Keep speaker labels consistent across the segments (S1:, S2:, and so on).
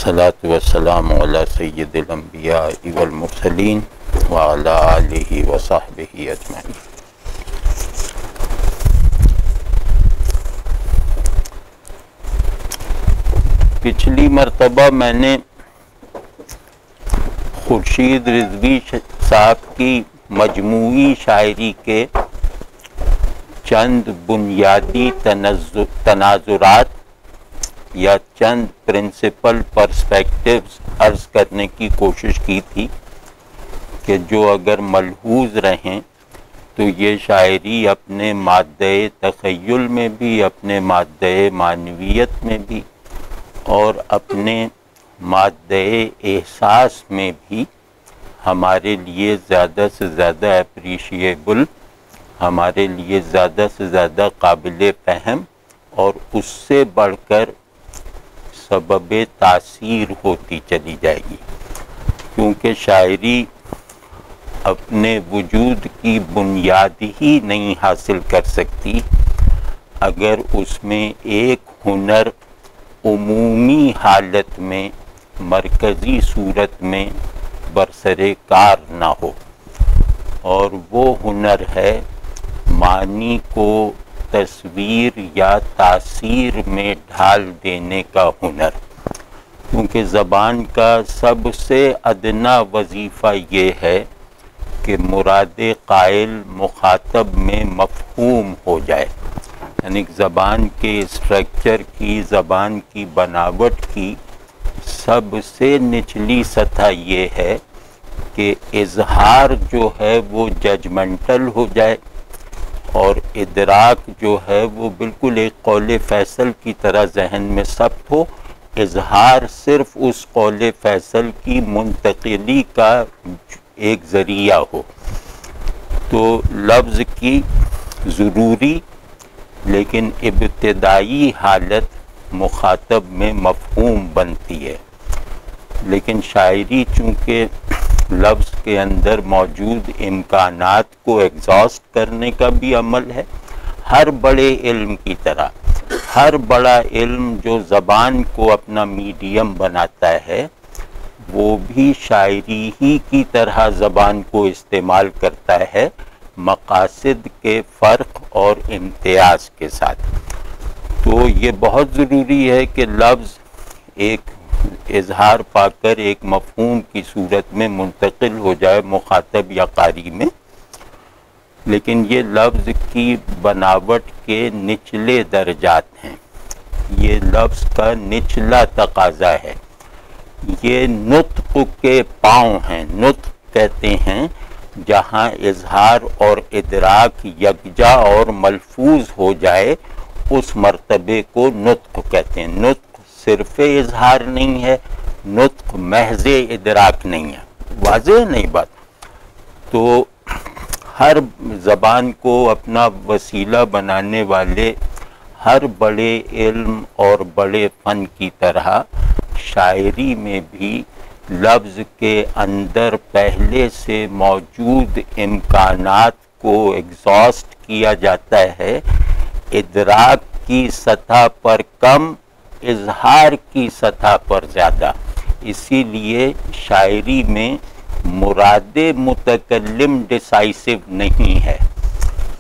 S1: والصلاة والسلام علی سید الانبیاء والمرسلین وعلی آلہ وصحبہ اجمعین۔ پچھلی مرتبہ میں نے خورشید رضوی صاحب کی مجموعی شاعری کے چند بنیادی تناظرات یا چند پرنسپل پرسپیکٹیوز عرض کرنے کی کوشش کی تھی کہ جو اگر ملحوظ رہیں تو یہ شاعری اپنے مادہ تخیل میں بھی، اپنے مادہ معنویت میں بھی اور اپنے مادہ احساس میں بھی ہمارے لیے زیادہ سے زیادہ اپریشیبل، ہمارے لیے زیادہ سے زیادہ قابل فہم اور اس سے بڑھ کر سبب تاثیر ہوتی چلی جائے گی، کیونکہ شاعری اپنے وجود کی بنیاد ہی نہیں حاصل کر سکتی اگر اس میں ایک ہنر عمومی حالت میں، مرکزی صورت میں برسر کار نہ ہو، اور وہ ہنر ہے معنی کو تصویر یا تاثیر میں ڈھال دینے کا ہنر، کیونکہ زبان کا سب سے ادنا وظیفہ یہ ہے کہ مراد قائل مخاطب میں مفہوم ہو جائے، یعنی زبان کے اسٹرکچر کی، زبان کی بناوٹ کی سب سے نچلی سطح یہ ہے کہ اظہار جو ہے وہ ججمنٹل ہو جائے اور ادراک جو ہے وہ بالکل ایک قول فیصل کی طرح ذہن میں ثبت ہو، اظہار صرف اس قول فیصل کی منتقلی کا ایک ذریعہ ہو۔ تو لفظ کی ضروری لیکن ابتدائی حالت مخاطب میں مفہوم بنتی ہے، لیکن شاعری چونکہ لفظ کے اندر موجود امکانات کو ایگزاسٹ کرنے کا بھی عمل ہے، ہر بڑے علم کی طرح ہر بڑا علم جو زبان کو اپنا میڈیم بناتا ہے وہ بھی شاعری ہی کی طرح زبان کو استعمال کرتا ہے، مقاصد کے فرق اور امتیاز کے ساتھ۔ تو یہ بہت ضروری ہے کہ لفظ ایک اظہار پا کر ایک مفہوم کی صورت میں منتقل ہو جائے مخاطب یا قاری میں، لیکن یہ لفظ کی بناوٹ کے نچلے درجات ہیں، یہ لفظ کا نچلا تقاضا ہے، یہ نطق کے پاؤں ہیں۔ نطق کہتے ہیں جہاں اظہار اور ادراک یکجا اور ملفوظ ہو جائے، اس مرتبے کو نطق کہتے ہیں۔ نطق صرف اظہار نہیں ہے، نطق محض ادراک نہیں ہے، واضح نہیں بات؟ تو ہر زبان کو اپنا وسیلہ بنانے والے ہر بڑے علم اور بڑے فن کی طرح شاعری میں بھی لفظ کے اندر پہلے سے موجود امکانات کو ایگزاسٹ کیا جاتا ہے، ادراک کی سطح پر کم، اظہار کی سطح پر زیادہ۔ اسی لیے شاعری میں مراد متکلم ڈیسائیسو نہیں ہے،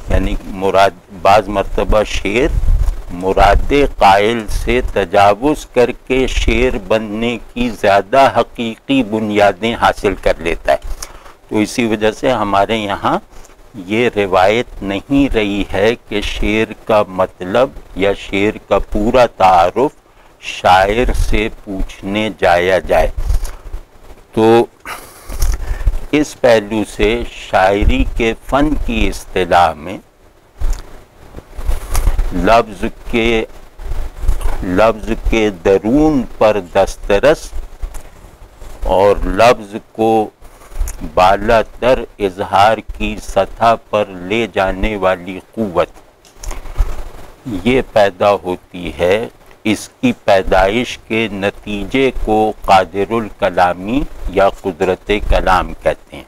S1: یعنی بعض مرتبہ شعر مراد قائل سے تجاوز کر کے شعر بننے کی زیادہ حقیقی بنیادیں حاصل کر لیتا ہے۔ تو اسی وجہ سے ہمارے یہاں یہ روایت نہیں رہی ہے کہ شعر کا مطلب یا شعر کا پورا تعارف شاعر سے پوچھنے جایا جائے۔ تو اس پہلو سے شاعری کے فن کی اصطلاح میں لفظ کے درون پر دسترس اور لفظ کو بالا تر اظہار کی سطح پر لے جانے والی قوت یہ پیدا ہوتی ہے، اس کی پیدائش کے نتیجے کو قادر الکلامی یا قدرت کلام کہتے ہیں،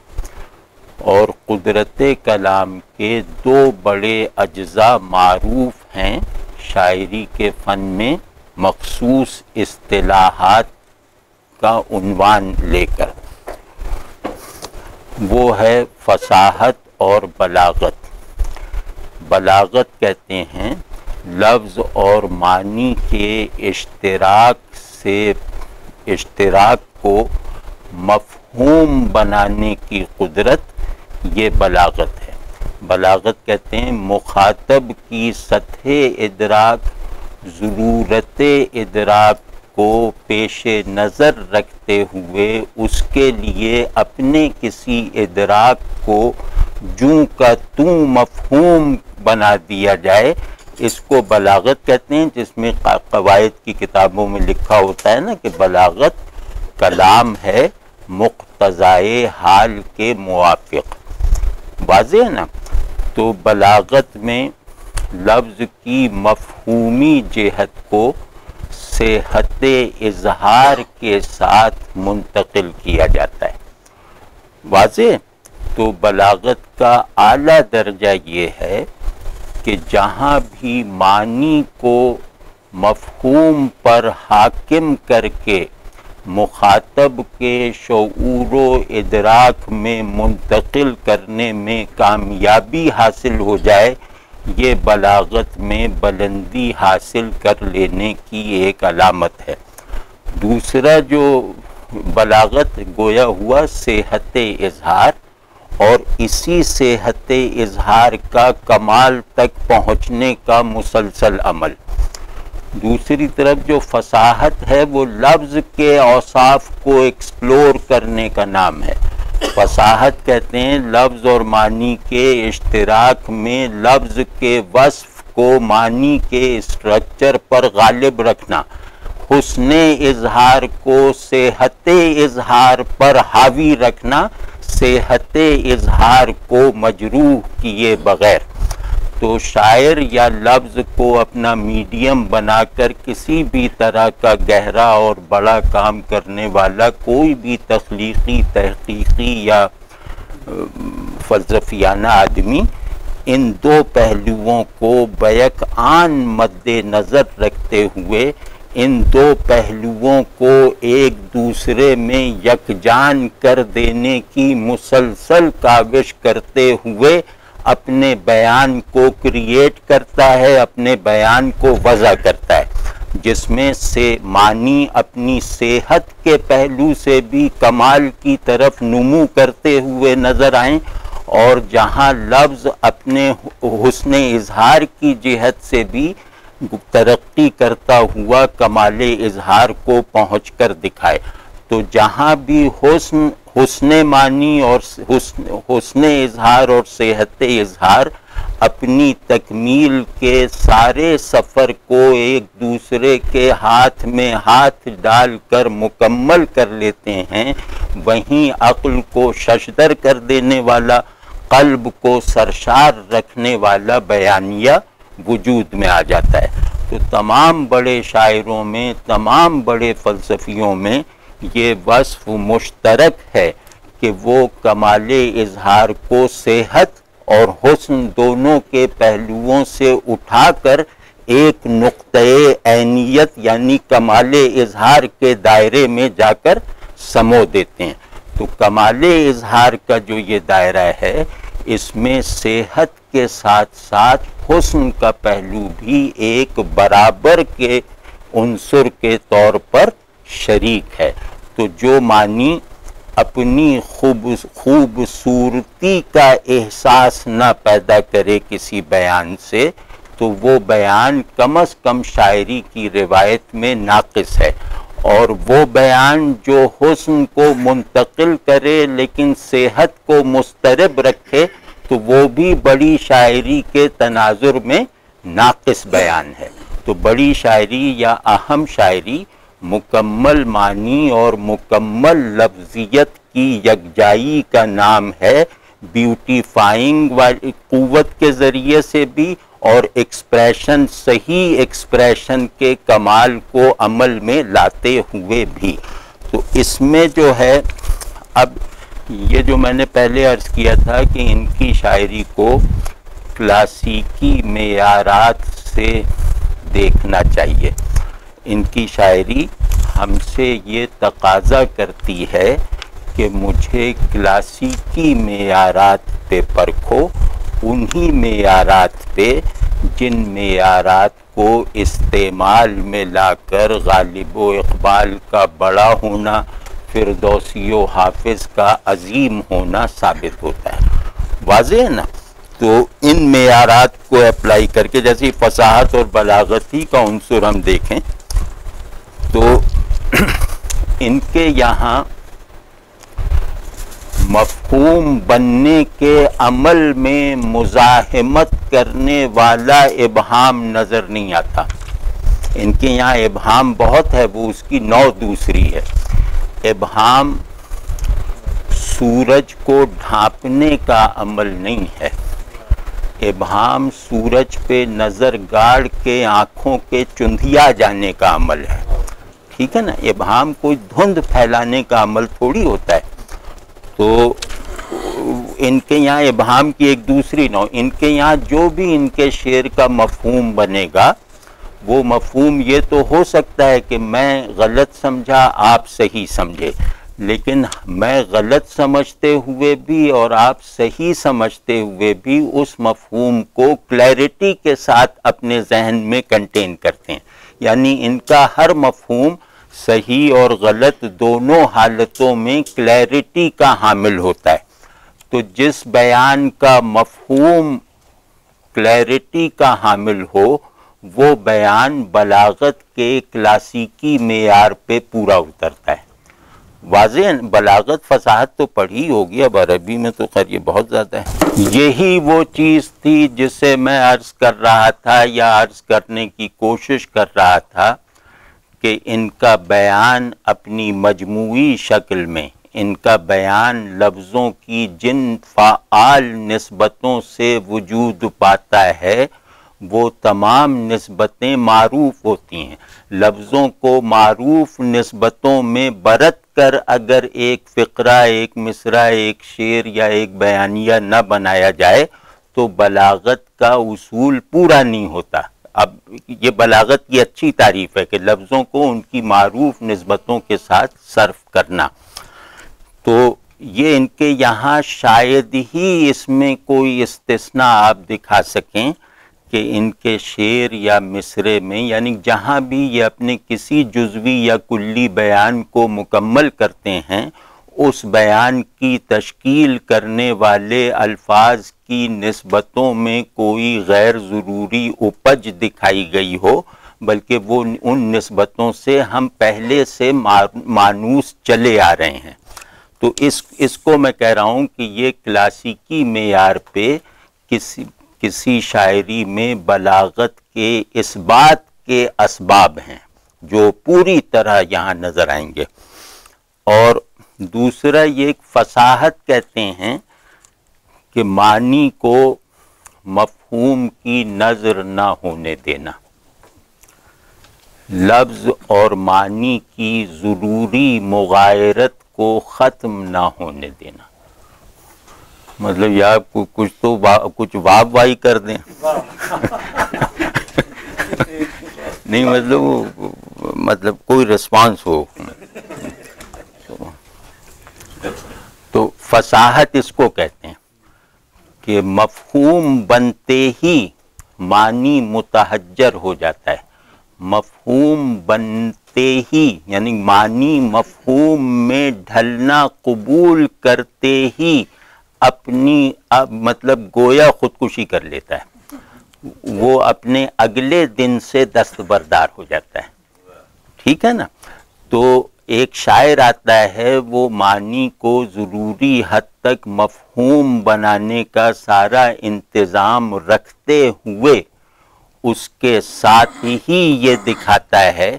S1: اور قدرت کلام کے دو بڑے اجزاء معروف ہیں شاعری کے فن میں، مخصوص اصطلاحات کا عنوان لے کر، وہ ہے فصاحت اور بلاغت۔ بلاغت کہتے ہیں لفظ اور معنی کے اشتراک کو مفہوم بنانے کی قدرت، یہ بلاغت ہے۔ بلاغت کہتے ہیں مخاطب کی سطح ادراک، ضرورت ادراک کو پیش نظر رکھتے ہوئے اس کے لیے اپنے کسی ادراک کو جوں کا توں مفہوم بنا دیا جائے، اس کو بلاغت کہتے ہیں۔ جس میں قواعد کی کتابوں میں لکھا ہوتا ہے نا کہ بلاغت کلام ہے مقتضائے حال کے موافق، واضح ہے نا۔ تو بلاغت میں لفظ کی مفہومی جہت کو صحت اظہار کے ساتھ منتقل کیا جاتا ہے، واضح۔ تو بلاغت کا اعلیٰ درجہ یہ ہے کہ جہاں بھی معنی کو مفہوم پر حاکم کر کے مخاطب کے شعور و ادراک میں منتقل کرنے میں کامیابی حاصل ہو جائے، یہ بلاغت میں بلندی حاصل کر لینے کی ایک علامت ہے۔ دوسرا جو بلاغت گویا ہوا صحت اظہار، اور اسی صحت اظہار کا کمال تک پہنچنے کا مسلسل عمل۔ دوسری طرف جو فصاحت ہے وہ لفظ کے اوصاف کو ایکسپلور کرنے کا نام ہے۔ فصاحت کہتے ہیں لفظ اور معنی کے اشتراک میں لفظ کے وصف کو معنی کے اسٹرکچر پر غالب رکھنا، حسن اظہار کو صحت اظہار پر حاوی رکھنا، صحت اظہار کو مجروح کیے بغیر۔ تو شاعر یا لفظ کو اپنا میڈیم بنا کر کسی بھی طرح کا گہرا اور بڑا کام کرنے والا کوئی بھی تخلیقی، تحقیقی یا فلسفیانہ آدمی ان دو پہلوؤں کو بیک آن مد نظر رکھتے ہوئے، ان دو پہلوؤں کو ایک دوسرے میں یکجان کر دینے کی مسلسل کاوش کرتے ہوئے اپنے بیان کو کریٹ کرتا ہے، اپنے بیان کو وضع کرتا ہے، جس میں سے معنی اپنی صحت کے پہلو سے بھی کمال کی طرف نمو کرتے ہوئے نظر آئیں، اور جہاں لفظ اپنے حسن اظہار کی جہت سے بھی ترقی کرتا ہوا کمال اظہار کو پہنچ کر دکھائے۔ تو جہاں بھی حسن معنی اور حسن اظہار اور صحت اظہار اپنی تکمیل کے سارے سفر کو ایک دوسرے کے ہاتھ میں ہاتھ ڈال کر مکمل کر لیتے ہیں، وہیں عقل کو ششدر کر دینے والا، قلب کو سرشار رکھنے والا بیانیہ وجود میں آ جاتا ہے۔ تو تمام بڑے شاعروں میں، تمام بڑے فلسفیوں میں یہ وصف مشترک ہے کہ وہ کمال اظہار کو صحت اور حسن دونوں کے پہلوؤں سے اٹھا کر ایک نقطۂ عینیت یعنی کمال اظہار کے دائرے میں جا کر سمو دیتے ہیں۔ تو کمال اظہار کا جو یہ دائرہ ہے، اس میں صحت کے ساتھ ساتھ حسن کا پہلو بھی ایک برابر کے عنصر کے طور پر شریک ہے۔ تو جو معنی اپنی خوبصورتی کا احساس نہ پیدا کرے کسی بیان سے، تو وہ بیان کم از کم شاعری کی روایت میں ناقص ہے، اور وہ بیان جو حسن کو منتقل کرے لیکن صحت کو مضطرب رکھے، تو وہ بھی بڑی شاعری کے تناظر میں ناقص بیان ہے۔ تو بڑی شاعری یا اہم شاعری مکمل معنی اور مکمل لفظیت کی یکجائی کا نام ہے، بیوٹیفائنگ والی قوت کے ذریعے سے بھی، اور ایکسپریشن، صحیح ایکسپریشن کے کمال کو عمل میں لاتے ہوئے بھی۔ تو اس میں جو ہے، اب یہ جو میں نے پہلے عرض کیا تھا کہ ان کی شاعری کو کلاسیکی معیارات سے دیکھنا چاہیے۔ ان کی شاعری ہم سے یہ تقاضا کرتی ہے کہ مجھے کلاسیکی معیارات پہ پرکھو، انہی معیارات پہ جن معیارات کو استعمال میں لا کر غالب و اقبال کا بڑا ہونا، فردوسی و حافظ کا عظیم ہونا ثابت ہوتا ہے۔ واضح ہے نا؟ تو ان معیارات کو اپلائی کر کے، جیسے فصاحت اور بلاغتی کا عنصر ہم دیکھیں تو ان کے یہاں مفہوم بننے کے عمل میں مزاحمت کرنے والا ابہام نظر نہیں آتا۔ ان کے یہاں ابہام بہت ہے، وہ اس کی نوع دوسری ہے۔ ابہام سورج کو ڈھانپنے کا عمل نہیں ہے، ابہام سورج پہ نظر گاڑ کے آنکھوں کے چندھیا جانے کا عمل ہے، ٹھیک ہے نا؟ ابہام کوئی دھند پھیلانے کا عمل تھوڑی ہوتا ہے۔ تو ان کے یہاں ابہام کی ایک دوسری نوع، ان کے یہاں جو بھی ان کے شعر کا مفہوم بنے گا، وہ مفہوم یہ تو ہو سکتا ہے کہ میں غلط سمجھا، آپ صحیح سمجھے، لیکن میں غلط سمجھتے ہوئے بھی اور آپ صحیح سمجھتے ہوئے بھی اس مفہوم کو کلیئرٹی کے ساتھ اپنے ذہن میں کنٹین کرتے ہیں۔ یعنی ان کا ہر مفہوم صحیح اور غلط دونوں حالتوں میں کلیئرٹی کا حامل ہوتا ہے۔ تو جس بیان کا مفہوم کلیئرٹی کا حامل ہو، وہ بیان بلاغت کے کلاسیکی معیار پہ پورا اترتا ہے۔ واضح بلاغت فصاحت تو پڑھی ہوگی، اب عربی میں تو خیر یہ بہت زیادہ ہے۔ یہی وہ چیز تھی جسے میں عرض کر رہا تھا یا عرض کرنے کی کوشش کر رہا تھا کہ ان کا بیان اپنی مجموعی شکل میں، ان کا بیان لفظوں کی جن فعال نسبتوں سے وجود پاتا ہے، وہ تمام نسبتیں معروف ہوتی ہیں۔ لفظوں کو معروف نسبتوں میں برت کر اگر ایک فقرہ، ایک مصرع، ایک شعر یا ایک بیانیہ نہ بنایا جائے تو بلاغت کا اصول پورا نہیں ہوتا۔ اب یہ بلاغت کی اچھی تعریف ہے کہ لفظوں کو ان کی معروف نسبتوں کے ساتھ صرف کرنا۔ تو یہ ان کے یہاں شاید ہی اس میں کوئی استثناء آپ دکھا سکیں کہ ان کے شعر یا مصرے میں، یعنی جہاں بھی یہ اپنے کسی جزوی یا کلی بیان کو مکمل کرتے ہیں، اس بیان کی تشکیل کرنے والے الفاظ کی نسبتوں میں کوئی غیر ضروری اپج دکھائی گئی ہو، بلکہ وہ ان نسبتوں سے ہم پہلے سے مانوس چلے آ رہے ہیں۔ تو اس کو میں کہہ رہا ہوں کہ یہ کلاسیکی معیار پہ کسی شاعری میں بلاغت کے اس بات کے اسباب ہیں جو پوری طرح یہاں نظر آئیں گے۔ اور دوسرا یہ ایک فصاحت کہتے ہیں کہ معنی کو مفہوم کی نظر نہ ہونے دینا، لفظ اور معنی کی ضروری مغایرت کو ختم نہ ہونے دینا۔ مطلب یا کچھ تو کچھ واہ وائی کر دیں نہیں، مطلب کوئی رسپانس ہو۔ تو فصاحت اس کو کہتے ہیں کہ مفہوم بنتے ہی معنی متحجر ہو جاتا ہے۔ مفہوم بنتے ہی یعنی معنی مفہوم میں ڈھلنا قبول کرتے ہی اپنی مطلب گویا خودکشی کر لیتا ہے، وہ اپنے اگلے دن سے دستبردار ہو جاتا ہے، ٹھیک ہے نا؟ تو ایک شاعر آتا ہے، وہ معنی کو ضروری حد تک مفہوم بنانے کا سارا انتظام رکھتے ہوئے اس کے ساتھ ہی یہ دکھاتا ہے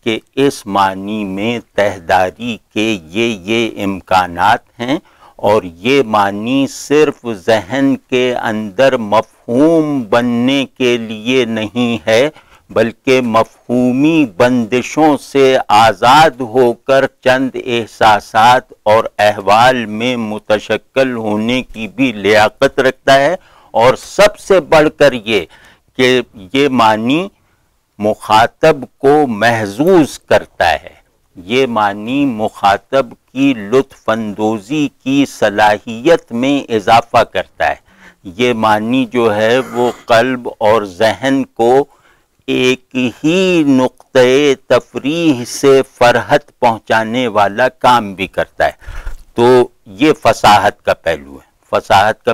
S1: کہ اس معنی میں تہداری کے یہ امکانات ہیں، اور یہ معنی صرف ذہن کے اندر مفہوم بننے کے لیے نہیں ہے، بلکہ مفہومی بندشوں سے آزاد ہو کر چند احساسات اور احوال میں متشکل ہونے کی بھی لیاقت رکھتا ہے۔ اور سب سے بڑھ کر یہ کہ یہ معنی مخاطب کو محظوظ کرتا ہے، یہ معنی مخاطب کی لطف اندوزی کی صلاحیت میں اضافہ کرتا ہے. یہ معنی جو ہے وہ قلب اور ذہن کو ایک ہی نقطۂ تفریح سے فرحت پہنچانے والا کام بھی کرتا ہے. تو یہ فصاحت کا پہلو ہے. فصاحت کا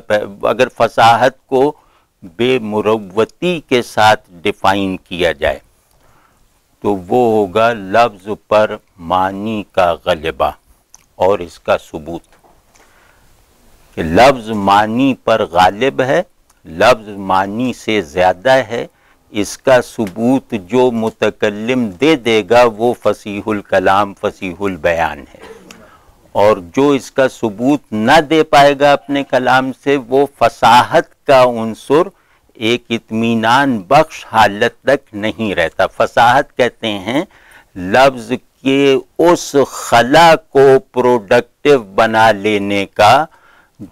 S1: اگر فصاحت کو بے مروتی کے ساتھ ڈیفائن کیا جائے تو وہ ہوگا لفظ پر معنی کا غلبہ اور اس کا ثبوت. کہ لفظ معنی پر غالب ہے، لفظ معنی سے زیادہ ہے، اس کا ثبوت جو متکلم دے دے گا وہ فصیح الکلام فصیح البیان ہے، اور جو اس کا ثبوت نہ دے پائے گا اپنے کلام سے وہ فصاحت کا عنصر ایک اطمینان بخش حالت تک نہیں رہتا. فصاحت کہتے ہیں لفظ کے اس خلا کو پروڈکٹیو بنا لینے کا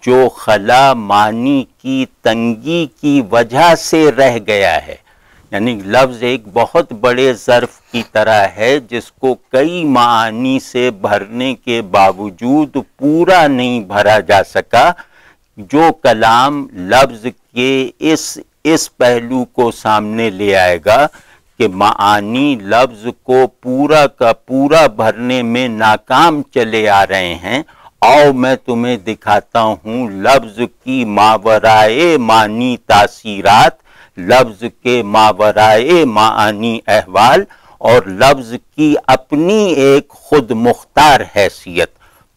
S1: جو خلا معنی کی تنگی کی وجہ سے رہ گیا ہے. یعنی لفظ ایک بہت بڑے ظرف کی طرح ہے جس کو کئی معانی سے بھرنے کے باوجود پورا نہیں بھرا جا سکا. جو کلام لفظ کے اس پہلو کو سامنے لے آئے گا کہ معانی لفظ کو پورا کا پورا بھرنے میں ناکام چلے آ رہے ہیں، آؤ میں تمہیں دکھاتا ہوں لفظ کی ماورائے معنی تاثیرات، لفظ کے ماورائے معانی احوال اور لفظ کی اپنی ایک خود مختار حیثیت،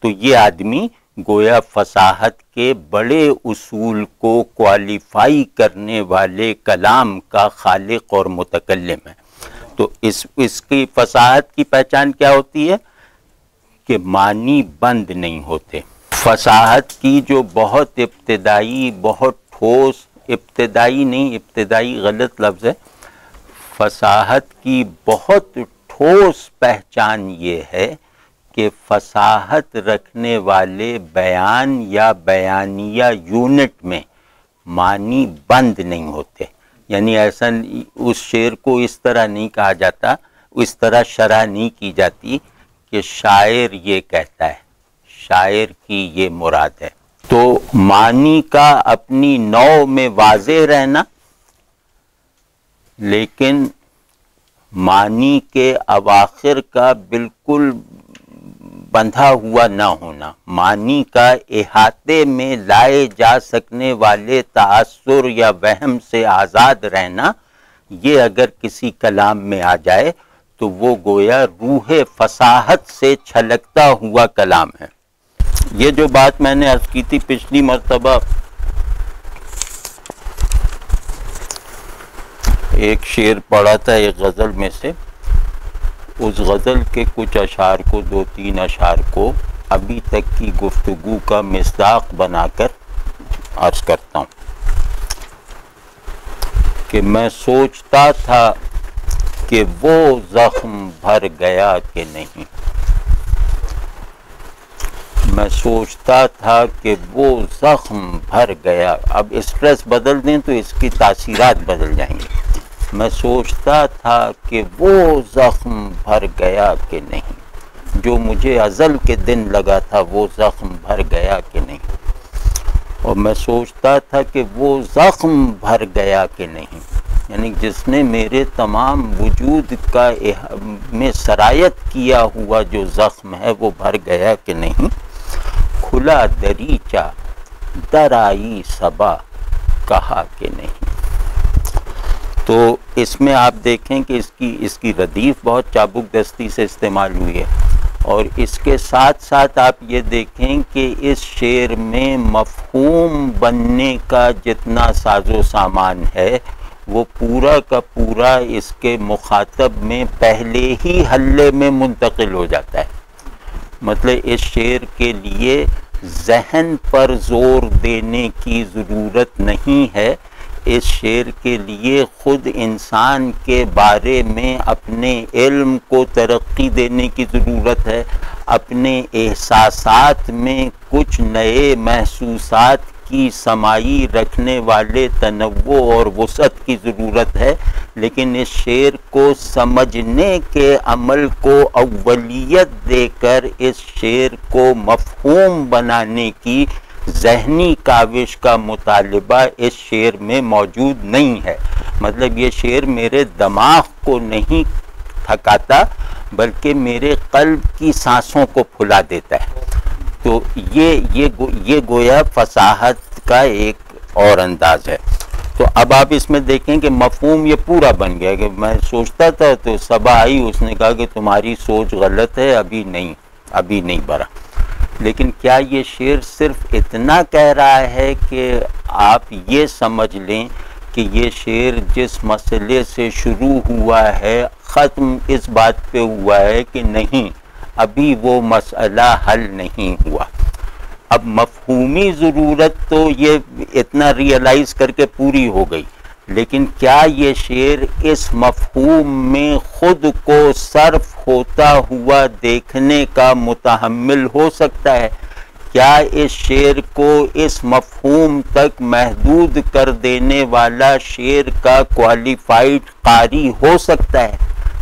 S1: تو یہ آدمی گویا فصاحت کے بڑے اصول کو کوالیفائی کرنے والے کلام کا خالق اور متکلم ہے. تو اس کی فصاحت کی پہچان کیا ہوتی ہے کہ معنی بند نہیں ہوتے. فصاحت کی جو بہت ابتدائی، بہت ٹھوس، ابتدائی نہیں، ابتدائی غلط لفظ ہے، فصاحت کی بہت ٹھوس پہچان یہ ہے کہ فصاحت رکھنے والے بیان یا بیانیہ یونٹ میں معنی بند نہیں ہوتے. یعنی ایسا اس شعر کو اس طرح نہیں کہا جاتا، اس طرح شرح نہیں کی جاتی کہ شاعر یہ کہتا ہے، شاعر کی یہ مراد ہے. تو معنی کا اپنی نوع میں واضح رہنا، لیکن معنی کے اواخر کا بالکل بندھا ہوا نہ ہونا، معنی کا احاطے میں لائے جا سکنے والے تاثر یا وہم سے آزاد رہنا، یہ اگر کسی کلام میں آ جائے تو وہ گویا روح فصاحت سے چھلکتا ہوا کلام ہے. یہ جو بات میں نے عرض کی تھی پچھلی مرتبہ، ایک شعر پڑھا تھا ایک غزل میں سے، اس غزل کے کچھ اشعار کو، 2-3 اشعار کو ابھی تک کی گفتگو کا مصداق بنا کر عرض کرتا ہوں کہ میں سوچتا تھا کہ وہ زخم بھر گیا کہ نہیں، میں سوچتا تھا کہ وہ زخم بھر گیا. اب اسٹریس بدل دیں تو اس کی تاثیرات بدل جائیں گے. میں سوچتا تھا کہ وہ زخم بھر گیا کہ نہیں، جو مجھے ازل کے دن لگا تھا وہ زخم بھر گیا کہ نہیں. اور میں سوچتا تھا کہ وہ زخم بھر گیا کہ نہیں، یعنی جس نے میرے تمام وجود کا میں سرایت کیا ہوا جو زخم ہے وہ بھر گیا کہ نہیں. کھلا دریچہ در آئی صبا کہا کہ نہیں. تو اس میں آپ دیکھیں کہ اس کی ردیف بہت چابک دستی سے استعمال ہوئی ہے، اور اس کے ساتھ ساتھ آپ یہ دیکھیں کہ اس شعر میں مفہوم بننے کا جتنا ساز و سامان ہے وہ پورا کا پورا اس کے مخاطب میں پہلے ہی حلے میں منتقل ہو جاتا ہے. مطلب اس شعر کے لیے ذہن پر زور دینے کی ضرورت نہیں ہے، اس شعر کے لیے خود انسان کے بارے میں اپنے علم کو ترقی دینے کی ضرورت ہے، اپنے احساسات میں کچھ نئے محسوسات کی سمائی رکھنے والے تنوع اور وسعت کی ضرورت ہے، لیکن اس شعر کو سمجھنے کے عمل کو اولیت دے کر اس شعر کو مفہوم بنانے کی ذہنی کاوش کا مطالبہ اس شعر میں موجود نہیں ہے۔ مطلب یہ شعر میرے دماغ کو نہیں تھکاتا بلکہ میرے قلب کی سانسوں کو پھلا دیتا ہے۔ تو یہ گویا فصاحت کا ایک اور انداز ہے۔ تو اب آپ اس میں دیکھیں کہ مفہوم یہ پورا بن گیا کہ میں سوچتا تھا تو صبح آئی، اس نے کہا کہ تمہاری سوچ غلط ہے، ابھی نہیں بھرا۔ لیکن کیا یہ شعر صرف اتنا کہہ رہا ہے کہ آپ یہ سمجھ لیں کہ یہ شعر جس مسئلے سے شروع ہوا ہے ختم اس بات پہ ہوا ہے کہ نہیں، ابھی وہ مسئلہ حل نہیں ہوا؟ اب مفہومی ضرورت تو یہ اتنا ریئلائز کر کے پوری ہو گئی، لیکن کیا یہ شعر اس مفہوم میں خود کو صرف ہوتا ہوا دیکھنے کا متحمل ہو سکتا ہے؟ کیا اس شعر کو اس مفہوم تک محدود کر دینے والا شعر کا کوالیفائڈ قاری ہو سکتا ہے؟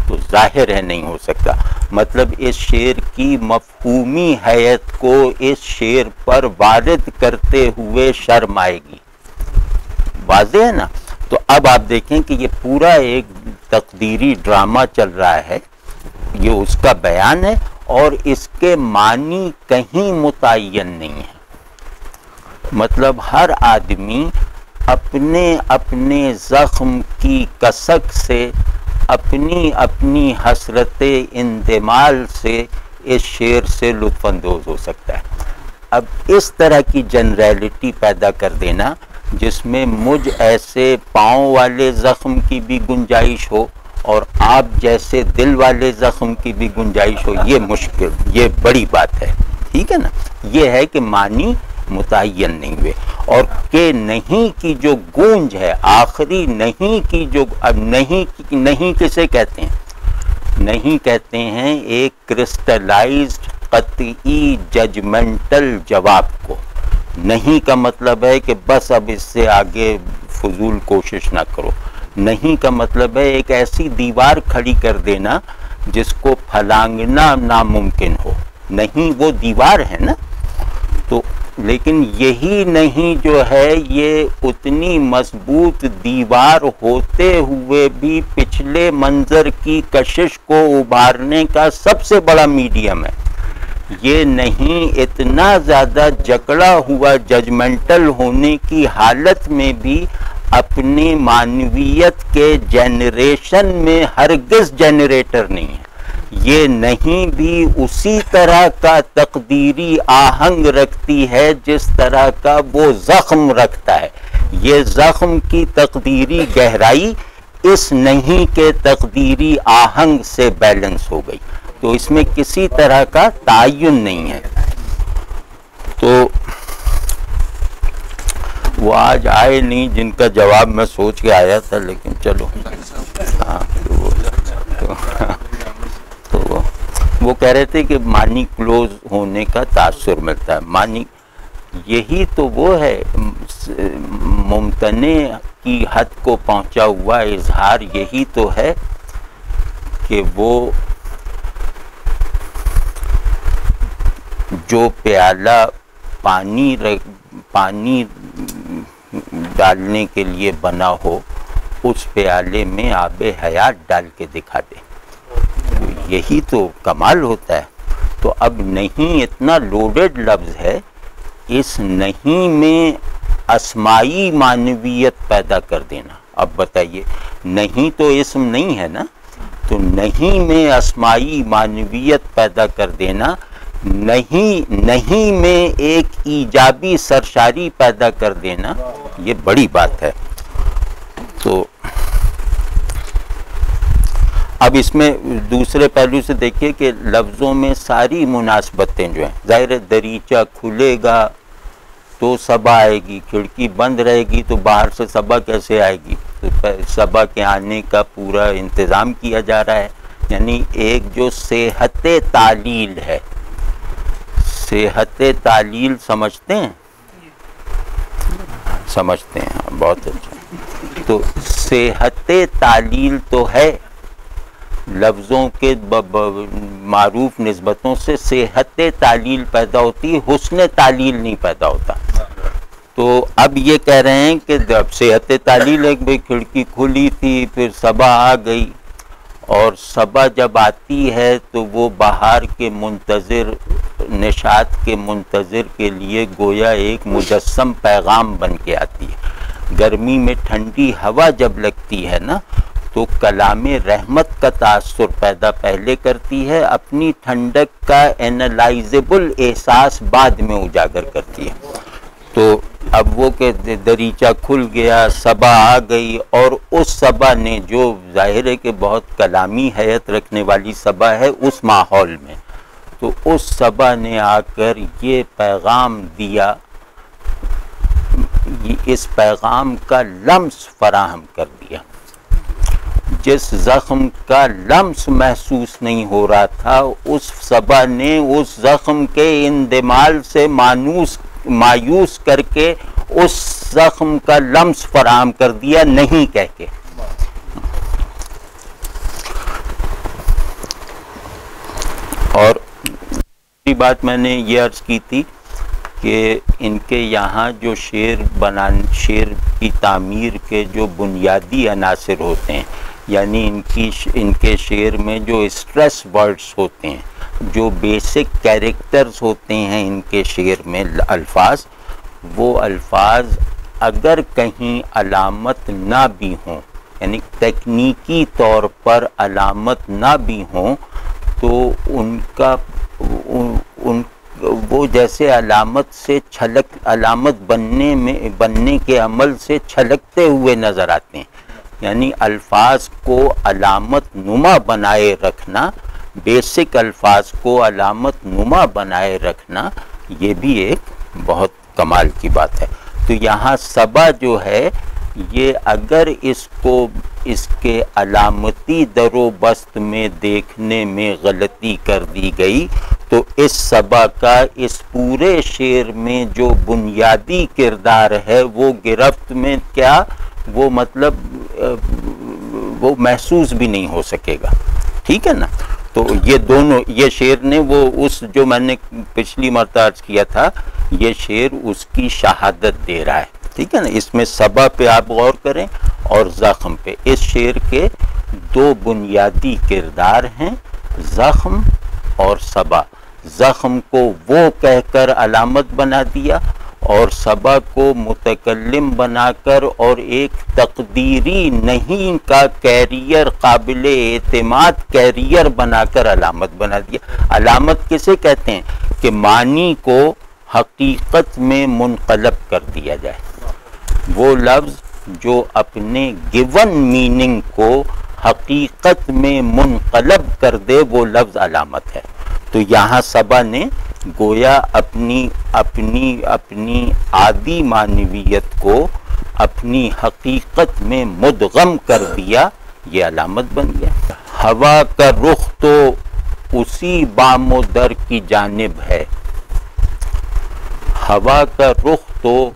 S1: تو ظاہر ہے نہیں ہو سکتا۔ مطلب اس شعر کی مفہومی حیت کو اس شعر پر وارد کرتے ہوئے شرم آئے گی۔ واضح ہے نا؟ تو اب آپ دیکھیں کہ یہ پورا ایک تقدیری ڈرامہ چل رہا ہے، یہ اس کا بیان ہے اور اس کے معنی کہیں متعین نہیں ہے۔ مطلب ہر آدمی اپنے اپنے زخم کی کسک سے، اپنی اپنی حسرت اندمال سے اس شعر سے لطف اندوز ہو سکتا ہے۔ اب اس طرح کی جنریلٹی پیدا کر دینا جس میں مجھ ایسے پاؤں والے زخم کی بھی گنجائش ہو اور آپ جیسے دل والے زخم کی بھی گنجائش ہو، یہ مشکل، یہ بڑی بات ہے۔ ٹھیک ہے نا؟ یہ ہے کہ معنی متعین نہیں ہوئے، اور کہ نہیں کی جو گونج ہے، آخری نہیں کی جو، اب نہیں کسے کہتے ہیں؟ نہیں کہتے ہیں ایک کرسٹلائزڈ قطعی ججمنٹل جواب کو۔ نہیں کا مطلب ہے کہ بس اب اس سے آگے فضول کوشش نہ کرو۔ نہیں کا مطلب ہے ایک ایسی دیوار کھڑی کر دینا جس کو پھلانگنا ناممکن ہو۔ نہیں وہ دیوار ہے نا؟ تو لیکن یہی نہیں جو ہے یہ اتنی مضبوط دیوار ہوتے ہوئے بھی پچھلے منظر کی کشش کو ابھارنے کا سب سے بڑا میڈیم ہے۔ یہ نہیں اتنا زیادہ جکڑا ہوا ججمنٹل ہونے کی حالت میں بھی اپنی معنویت کے جنریشن میں ہرگز جنریٹر نہیں ہے۔ یہ نہیں بھی اسی طرح کا تقدیری آہنگ رکھتی ہے جس طرح کا وہ زخم رکھتا ہے۔ یہ زخم کی تقدیری گہرائی اس نہیں کے تقدیری آہنگ سے بیلنس ہو گئی، تو اس میں کسی طرح کا تعین نہیں ہے۔ تو وہ آج آئے نہیں جن کا جواب میں سوچ کے آیا تھا، لیکن چلو ہاں تو وہ کہہ رہے تھے کہ معنی کلوز ہونے کا تاثر ملتا ہے۔ معنی یہی تو وہ ہے، ممتنع کی حد کو پہنچا ہوا اظہار یہی تو ہے کہ وہ جو پیالہ پانی ڈالنے کے لیے بنا ہو اس پیالے میں آب حیات ڈال کے دکھا دے، یہی تو کمال ہوتا ہے۔ تو اب نہیں اتنا لوڈڈ لفظ ہے، اس نہیں میں اسمائی معنویت پیدا کر دینا۔ اب بتائیے، نہیں تو اسم نہیں ہے نا، تو نہیں میں اسمائی معنویت پیدا کر دینا، نہیں میں ایک ایجابی سرشاری پیدا کر دینا، یہ بڑی بات ہے۔ تو اب اس میں دوسرے پہلو سے دیکھیے کہ لفظوں میں ساری مناسبتیں جو ہیں، ظاہر دریچہ کھلے گا تو صبا آئے گی، کھڑکی بند رہے گی تو باہر سے صبا کیسے آئے گی؟ تو صبا کے آنے کا پورا انتظام کیا جا رہا ہے، یعنی ایک جو صحت تعلیل ہے۔ صحت تعلیل سمجھتے ہیں؟ سمجھتے ہیں، بہت اچھا. تو صحت تعلیل تو ہے، لفظوں کے معروف نسبتوں سے صحت تعلیل پیدا ہوتی ہے، حسن تعلیل نہیں پیدا ہوتا. تو اب یہ کہہ رہے ہیں کہ جب صحت تعلیل ایک بھئی کھڑکی کھلی تھی، پھر صبا آ گئی، اور صبا جب آتی ہے تو وہ بہار کے منتظر، نشاط کے منتظر کے لیے گویا ایک مجسم پیغام بن کے آتی ہے. گرمی میں ٹھنڈی ہوا جب لگتی ہے نا تو کلام رحمت کا تاثر پیدا پہلے کرتی ہے، اپنی ٹھنڈک کا انالائزیبل احساس بعد میں اجاگر کرتی ہے. تو اب وہ کہ دریچہ کھل گیا، صبا آ گئی، اور اس صبا نے جو ظاہر ہے کہ بہت کلامی حیت رکھنے والی صبا ہے اس ماحول میں، تو اس صبا نے آ کر یہ پیغام دیا، اس پیغام کا لمس فراہم کر دیا. جس زخم کا لمس محسوس نہیں ہو رہا تھا، اس صبا نے اس زخم کے اندمال سے مایوس کر کے اس زخم کا لمس فراہم کر دیا، نہیں کہہ کے. اور دوسری بات میں نے یہ عرض کی تھی کہ ان کے یہاں جو شعر کی تعمیر کے جو بنیادی عناصر ہوتے ہیں، یعنی ان کے شعر میں جو اسٹریس ورڈز ہوتے ہیں، جو بیسک کیریکٹرز ہوتے ہیں ان کے شعر میں، الفاظ، وہ الفاظ اگر کہیں علامت نہ بھی ہوں، یعنی تکنیکی طور پر علامت نہ بھی ہوں، تو ان کا وہ جیسے علامت بننے کے عمل سے چھلکتے ہوئے نظر آتے ہیں. یعنی الفاظ کو علامت نما بنائے رکھنا، بیسک الفاظ کو علامت نما بنائے رکھنا، یہ بھی ایک بہت کمال کی بات ہے. تو یہاں صبا جو ہے، یہ اگر اس کے علامتی در و بست میں دیکھنے میں غلطی کر دی گئی، تو اس صبا کا اس پورے شعر میں جو بنیادی کردار ہے وہ گرفت میں کیا، وہ مطلب وہ محسوس بھی نہیں ہو سکے گا. ٹھیک ہے نا؟ تو یہ دونوں، یہ شعر نے وہ اس جو میں نے پچھلی مرتبہ عرض کیا تھا، یہ شعر اس کی شہادت دے رہا ہے. ٹھیک ہے نا؟ اس میں صبا پہ آپ غور کریں اور زخم پہ. اس شعر کے دو بنیادی کردار ہیں، زخم اور صبا. زخم کو وہ کہہ کر علامت بنا دیا، اور صبا کو متکلم بنا کر اور ایک تقدیری نہیں کا کیریئر، قابل اعتماد کیریئر بنا کر علامت بنا دیا. علامت کسے کہتے ہیں؟ کہ معنی کو حقیقت میں منقلب کر دیا جائے. وہ لفظ جو اپنے گیون میننگ کو حقیقت میں منقلب کر دے، وہ لفظ علامت ہے. تو یہاں صبا نے گویا اپنی عادی معنویت کو اپنی حقیقت میں مدغم کر دیا، یہ علامت بن گیا. ہوا کا رخ تو اسی بام و در کی جانب ہے، ہوا کا رخ تو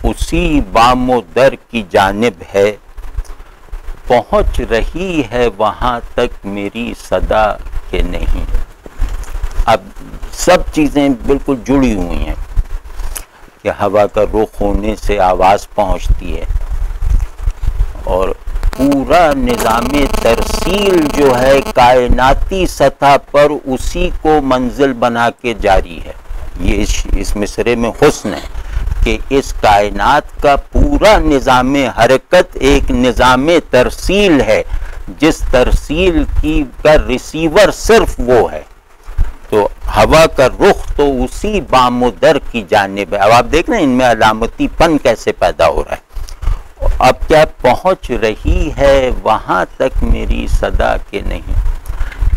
S1: اسی بام و در کی جانب ہے، پہنچ رہی ہے وہاں تک میری صدا کہ نہیں. اب سب چیزیں بالکل جڑی ہوئی ہیں کہ ہوا کا رخ ہونے سے آواز پہنچتی ہے، اور پورا نظام ترسیل جو ہے کائناتی سطح پر اسی کو منزل بنا کے جاری ہے. یہ اس مصرے میں حسن ہے کہ اس کائنات کا پورا نظام حرکت ایک نظام ترسیل ہے، جس ترسیل کا ریسیور صرف وہ ہے. تو ہوا کا رخ تو اسی بام و در کی جانب ہے. اب آپ دیکھ رہے ہیں ان میں علامتی پن کیسے پیدا ہو رہا ہے. اب کیا پہنچ رہی ہے وہاں تک میری صدا کے نہیں.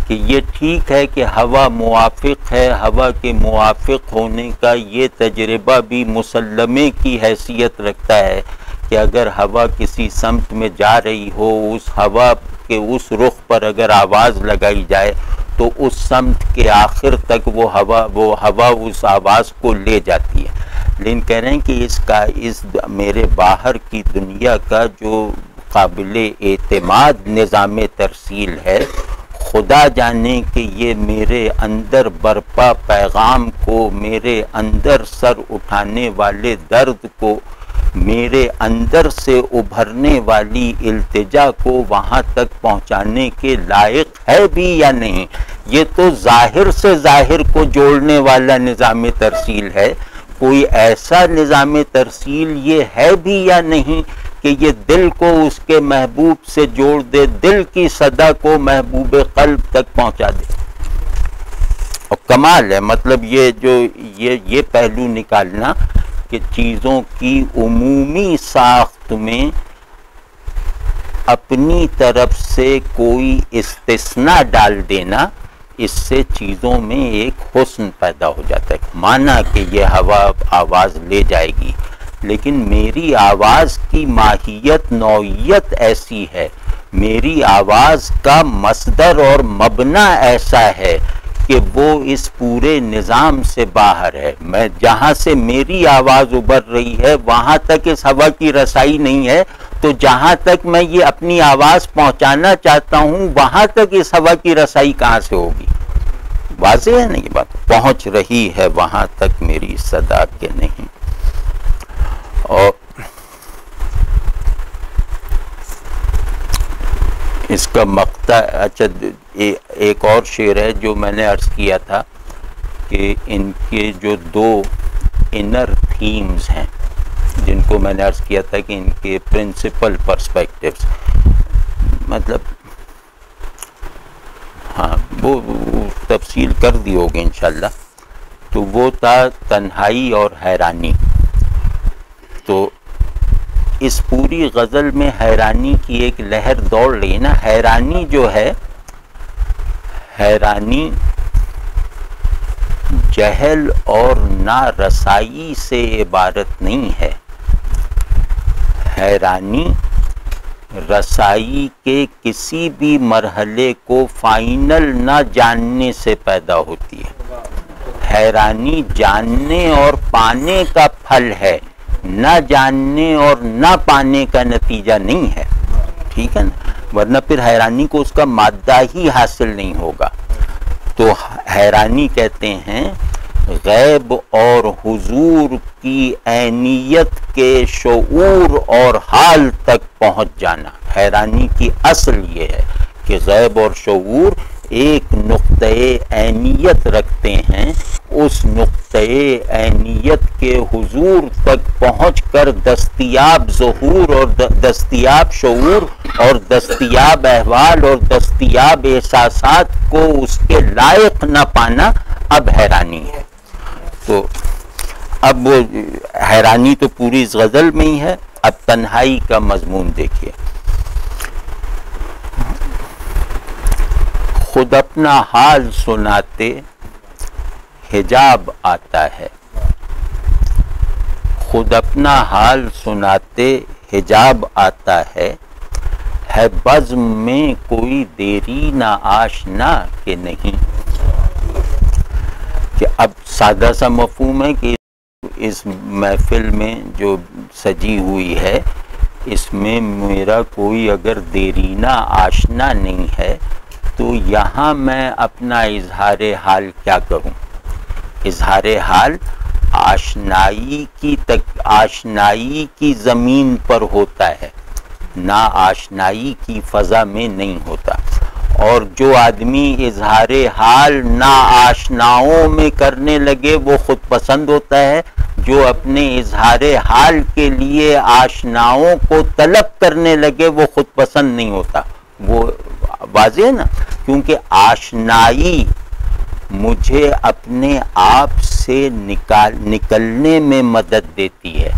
S1: کہ یہ ٹھیک ہے کہ ہوا موافق ہے، ہوا کے موافق ہونے کا یہ تجربہ بھی مسلمے کی حیثیت رکھتا ہے کہ اگر ہوا کسی سمت میں جا رہی ہو، اس ہوا کے اس رخ پر اگر آواز لگائی جائے تو اس سمت کے آخر تک وہ ہوا اس آواز کو لے جاتی ہے. لیکن کہہ رہے ہیں کہ اس میرے باہر کی دنیا کا جو قابل اعتماد نظام ترسیل ہے، خدا جانے کہ یہ میرے اندر برپا پیغام کو، میرے اندر سر اٹھانے والے درد کو، میرے اندر سے ابھرنے والی التجا کو وہاں تک پہنچانے کے لائق ہے بھی یا نہیں۔ یہ تو ظاہر سے ظاہر کو جوڑنے والا نظام ترسیل ہے، کوئی ایسا نظام ترسیل یہ ہے بھی یا نہیں کہ یہ دل کو اس کے محبوب سے جوڑ دے، دل کی صدا کو محبوب قلب تک پہنچا دے۔ اور کمال ہے، مطلب یہ پہلو نکالنا کہ چیزوں کی عمومی ساخت میں اپنی طرف سے کوئی استثناء ڈال دینا، اس سے چیزوں میں ایک حسن پیدا ہو جاتا ہے۔ مانا کہ یہ ہوا آواز لے جائے گی، لیکن میری آواز کی ماہیت نوعیت ایسی ہے، میری آواز کا مصدر اور مبنی ایسا ہے کہ وہ اس پورے نظام سے باہر ہے۔ میں جہاں سے میری آواز ابھر رہی ہے وہاں تک اس ہوا کی رسائی نہیں ہے، تو جہاں تک میں یہ اپنی آواز پہنچانا چاہتا ہوں وہاں تک اس ہوا کی رسائی کہاں سے ہوگی؟ واضح ہے نا یہ بات؟ پہنچ رہی ہے وہاں تک میری صدا کے نہیں۔ اور اس کا مقطع، اچھا ایک اور شعر ہے جو میں نے عرض کیا تھا کہ ان کے جو دو انر تھیمز ہیں، جن کو میں نے عرض کیا تھا کہ ان کے پرنسپل پرسپیکٹیوز، مطلب ہاں وہ تفصیل کر دی ہوگی انشاءاللہ، تو وہ تھا تنہائی اور حیرانی۔ تو اس پوری غزل میں حیرانی کی ایک لہر دوڑ رہی نا۔ حیرانی جو ہے، حیرانی جہل اور نارسائی سے عبارت نہیں ہے، حیرانی رسائی کے کسی بھی مرحلے کو فائنل نہ جاننے سے پیدا ہوتی ہے۔ حیرانی جاننے اور پانے کا پھل ہے، نہ جاننے اور نہ پانے کا نتیجہ نہیں ہے، ٹھیک ہے نا؟ ورنہ پھر حیرانی کو اس کا مادہ ہی حاصل نہیں ہوگا۔ تو حیرانی کہتے ہیں غیب اور حضور کی عینیت کے شعور اور حال تک پہنچ جانا۔ حیرانی کی اصل یہ ہے کہ غیب اور شعور ایک نقطۂ عینیت رکھتے ہیں، اس نقطۂ عینیت کے حضور تک پہنچ کر دستیاب ظہور اور دستیاب شعور اور دستیاب احوال اور دستیاب احساسات کو اس کے لائق نہ پانا اب حیرانی ہے۔ تو اب وہ حیرانی تو پوری اس غزل میں ہی ہے۔ اب تنہائی کا مضمون دیکھیے۔ خود اپنا حال سناتے حجاب آتا ہے، خود اپنا حال سناتے حجاب آتا ہے بزم میں کوئی دیری نہ آشنا کہ نہیں۔ کہ اب سادہ سا مفہوم ہے کہ اس محفل میں جو سجی ہوئی ہے اس میں میرا کوئی اگر دیرینہ آشنا نہیں ہے تو یہاں میں اپنا اظہار حال کیا کروں؟ اظہار حال آشنائی کی زمین پر ہوتا ہے، نا آشنائی کی فضا میں نہیں ہوتا۔ اور جو آدمی اظہار حال نا آشناؤں میں کرنے لگے وہ خود پسند ہوتا ہے، جو اپنے اظہار حال کے لیے آشناؤں کو طلب کرنے لگے وہ خود پسند نہیں ہوتا۔ وہ واضح ہے نا؟ کیونکہ آشنائی مجھے اپنے آپ سے نکلنے میں مدد دیتی ہے،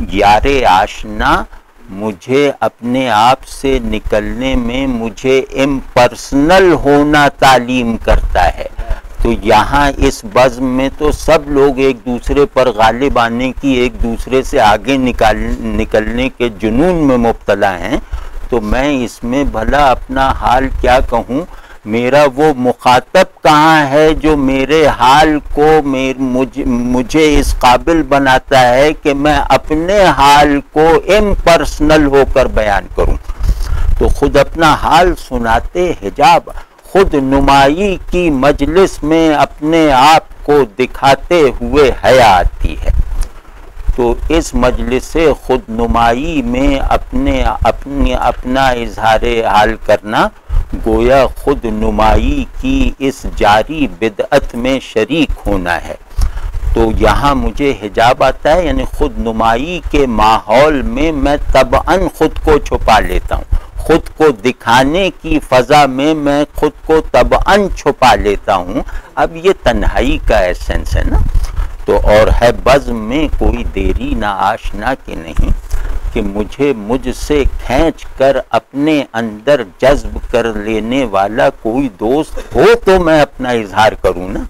S1: یار آشنا مجھے اپنے آپ سے نکلنے میں مجھے امپرسنل ہونا تعلیم کرتا ہے۔ تو یہاں اس بزم میں تو سب لوگ ایک دوسرے پر غالب آنے کی، ایک دوسرے سے آگے نکلنے کے جنون میں مبتلا ہیں، تو میں اس میں بھلا اپنا حال کیا کہوں میرا وہ مخاطب کہاں ہے جو میرے حال کو مجھے اس قابل بناتا ہے کہ میں اپنے حال کو امپرسنل ہو کر بیان کروں. تو خود اپنا حال سناتے حجاب خود نمائی کی مجلس میں اپنے آپ کو دکھاتے ہوئے حیا آتی ہے. تو اس مجلس خود نمائی میں اپنا اظہار حال کرنا گویا خود نمائی کی اس جاری بدعت میں شریک ہونا ہے. تو یہاں مجھے حجاب آتا ہے، یعنی خود نمائی کے ماحول میں میں طبعاً خود کو چھپا لیتا ہوں. خود کو دکھانے کی فضا میں میں خود کو طبعاً چھپا لیتا ہوں. اب یہ تنہائی کا ایسنس ہے نا. تو اور ہے بزم میں کوئی دیری نہ آشنا کہ نہیں، کہ مجھ سے کھینچ کر اپنے اندر جذب کر لینے والا کوئی دوست ہو تو میں اپنا اظہار کروں نا،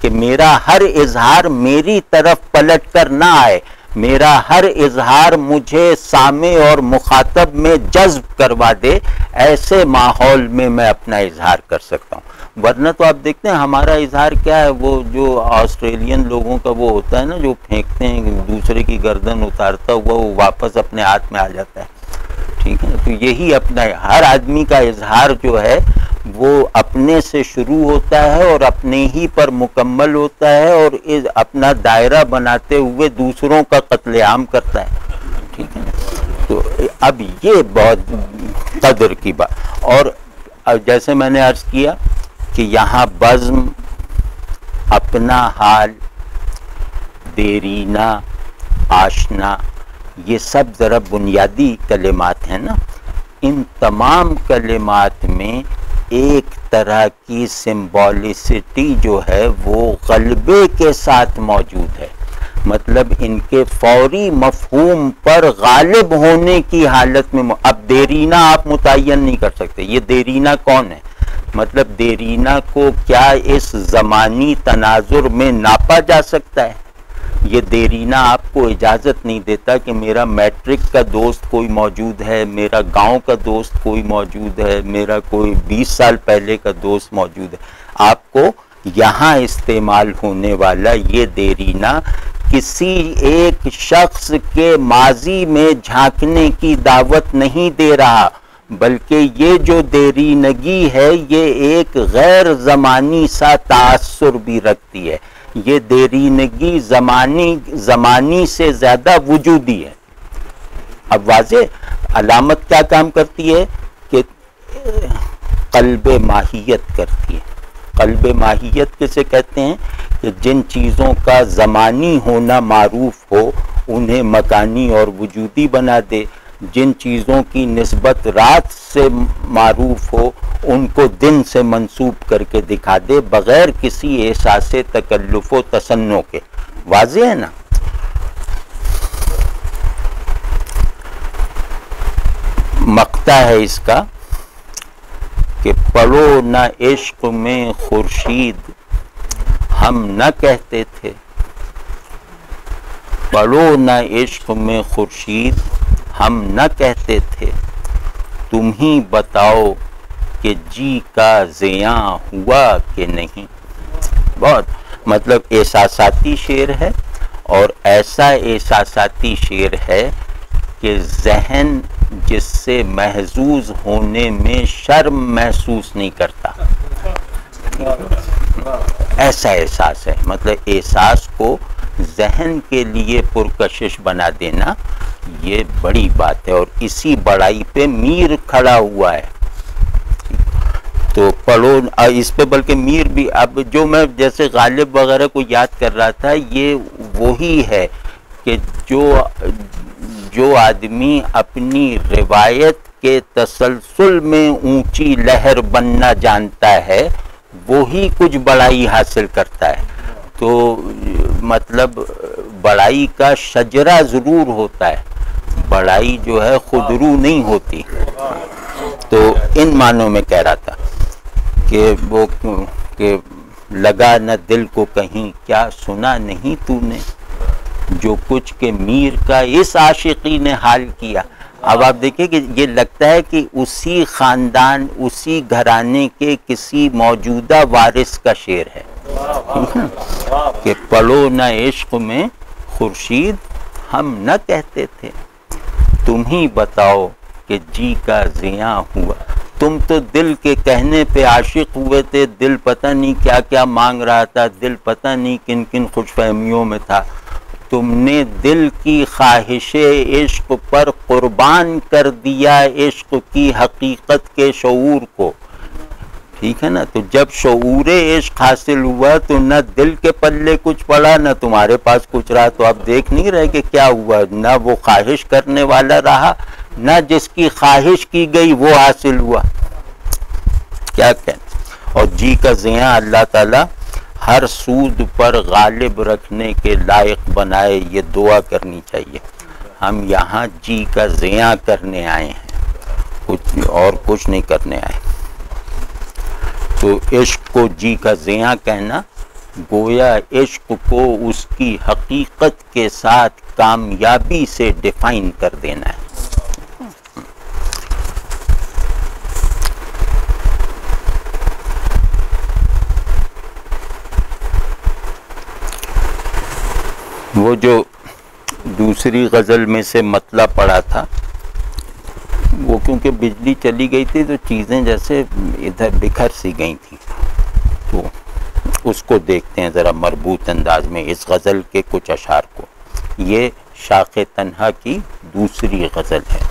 S1: کہ میرا ہر اظہار میری طرف پلٹ کر نہ آئے، میرا ہر اظہار مجھے سامع اور مخاطب میں جذب کروا دے. ایسے ماحول میں میں اپنا اظہار کر سکتا ہوں. ورنہ تو آپ دیکھتے ہیں ہمارا اظہار کیا ہے، وہ جو آسٹریلین لوگوں کا وہ ہوتا ہے نا، جو پھینکتے ہیں دوسرے کی گردن اتارتا ہوا وہ واپس اپنے ہاتھ میں آ جاتا ہے. ٹھیک ہے، تو یہی اپنا ہر آدمی کا اظہار جو ہے وہ اپنے سے شروع ہوتا ہے اور اپنے ہی پر مکمل ہوتا ہے، اور اپنا دائرہ بناتے ہوئے دوسروں کا قتل عام کرتا ہے. ٹھیک ہے، تو اب یہ بہت قدر کی بات. اور جیسے میں نے عرض کیا کہ یہاں بزم، اپنا حال، دیرینہ، آشنا، یہ سب ذرا بنیادی کلمات ہیں نا. ان تمام کلمات میں ایک طرح کی سمبولسٹی جو ہے وہ غلبے کے ساتھ موجود ہے. مطلب ان کے فوری مفہوم پر غالب ہونے کی حالت میں. اب دیرینہ آپ متعین نہیں کر سکتے یہ دیرینہ کون ہے. مطلب دیرینہ کو کیا اس زمانی تناظر میں ناپا جا سکتا ہے؟ یہ دیرینہ آپ کو اجازت نہیں دیتا کہ میرا میٹرک کا دوست کوئی موجود ہے، میرا گاؤں کا دوست کوئی موجود ہے، میرا کوئی 20 سال پہلے کا دوست موجود ہے. آپ کو یہاں استعمال ہونے والا یہ دیرینہ کسی ایک شخص کے ماضی میں جھانکنے کی دعوت نہیں دے رہا، بلکہ یہ جو دیرینگی ہے یہ ایک غیر زمانی سا تاثر بھی رکھتی ہے. یہ دیرینگی زمانی سے زیادہ وجودی ہے. اب واضح علامت کیا کام کرتی ہے کہ قلب ماہیت کرتی ہے. قلب ماہیت کسے کہتے ہیں؟ کہ جن چیزوں کا زمانی ہونا معروف ہو انہیں مکانی اور وجودی بنا دے، جن چیزوں کی نسبت رات سے معروف ہو ان کو دن سے منسوب کر کے دکھا دے بغیر کسی احساس تکلف و تصنع کے. واضح ہے نا؟ مقطع ہے اس کا کہ پڑھو نہ عشق میں خورشید ہم نہ کہتے تھے، پڑھو نہ عشق میں خورشید ہم نہ کہتے تھے، تم ہی بتاؤ کہ جی کا زیاں ہوا کہ نہیں. بہت مطلب احساساتی شعر ہے، اور ایسا احساساتی شعر ہے کہ ذہن جس سے محظوظ ہونے میں شرم محسوس نہیں کرتا. ایسا احساس ہے، مطلب احساس کو ذہن کے لیے پرکشش بنا دینا یہ بڑی بات ہے، اور اسی بڑائی پہ میر کھڑا ہوا ہے. تو پڑھو اس پہ، بلکہ میر بھی اب جو میں جیسے غالب وغیرہ کو یاد کر رہا تھا یہ وہی ہے کہ جو آدمی اپنی روایت کے تسلسل میں اونچی لہر بننا جانتا ہے وہی کچھ بڑائی حاصل کرتا ہے. تو مطلب بڑائی کا شجرہ ضرور ہوتا ہے، بڑائی جو ہے خود رو نہیں ہوتی. تو ان معنوں میں کہہ رہا تھا کہ لگا نہ دل کو کہیں کیا سنا نہیں تو نے جو کچھ کہ میر کا اس عاشقی نے حال کیا. اب آپ دیکھیں کہ یہ لگتا ہے کہ اسی خاندان اسی گھرانے کے کسی موجودہ وارث کا شعر ہے کہ پڑھو نہ عشق میں خورشید ہم نہ کہتے تھے، تم ہی بتاؤ کہ جی کا زیاں ہوا، تم تو دل کے کہنے پہ عاشق ہوئے تھے، دل پتہ نہیں کیا کیا مانگ رہا تھا، دل پتہ نہیں کن کن خوش فہمیوں میں تھا، تم نے دل کی خواہش عشق پر قربان کر دیا عشق کی حقیقت کے شعور کو، ٹھیک ہے نا؟ تو جب شعور عشق حاصل ہوا تو نہ دل کے پلے کچھ پڑا نہ تمہارے پاس کچھ رہا، تو اب دیکھ نہیں رہے کہ کیا ہوا، نہ وہ خواہش کرنے والا رہا نہ جس کی خواہش کی گئی وہ حاصل ہوا، کیا کہنا۔ اور جی کا زیاں اللہ تعالیٰ ہر سود پر غالب رکھنے کے لائق بنائے، یہ دعا کرنی چاہیے۔ ہم یہاں جی کا زیاں کرنے آئے ہیں، کچھ اور کچھ نہیں کرنے آئے۔ تو عشق کو جی کا زیاں کہنا گویا عشق کو اس کی حقیقت کے ساتھ کامیابی سے ڈیفائن کر دینا ہے۔ وہ جو دوسری غزل میں سے مطلع پڑا تھا وہ کیونکہ بجلی چلی گئی تھی تو چیزیں جیسے ادھر بکھر سی گئی تھیں، تو اس کو دیکھتے ہیں ذرا مربوط انداز میں اس غزل کے کچھ اشعار کو۔ یہ شاخ تنہا کی دوسری غزل ہے۔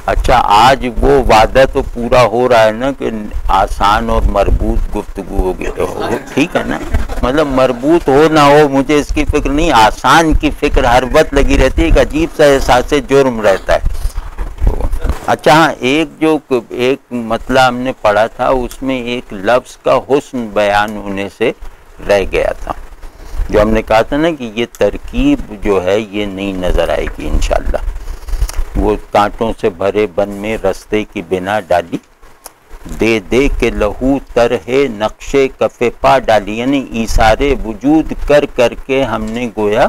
S1: اچھا، آج وہ وعدہ تو پورا ہو رہا ہے نا کہ آسان اور مربوط گفتگو ہوگی، ٹھیک ہے نا؟ مطلب مربوط ہو نہ ہو مجھے اس کی فکر نہیں، آسان کی فکر ہر وقت لگی رہتی ہے، ایک عجیب سا احساس جرم رہتا ہے۔ اچھا ہاں، ایک مطلب ہم نے پڑھا تھا، اس میں ایک لفظ کا حسن بیان ہونے سے رہ گیا تھا، جو ہم نے کہا تھا نا کہ یہ ترکیب جو ہے یہ نہیں نظر آئے گی انشاءاللہ۔ وہ کانٹوں سے بھرے بن میں رستے کی بنا ڈالی، دے دے کے لہو طرح نقش کف پا ڈالی، یعنی ایثار وجود کر کر کے ہم نے گویا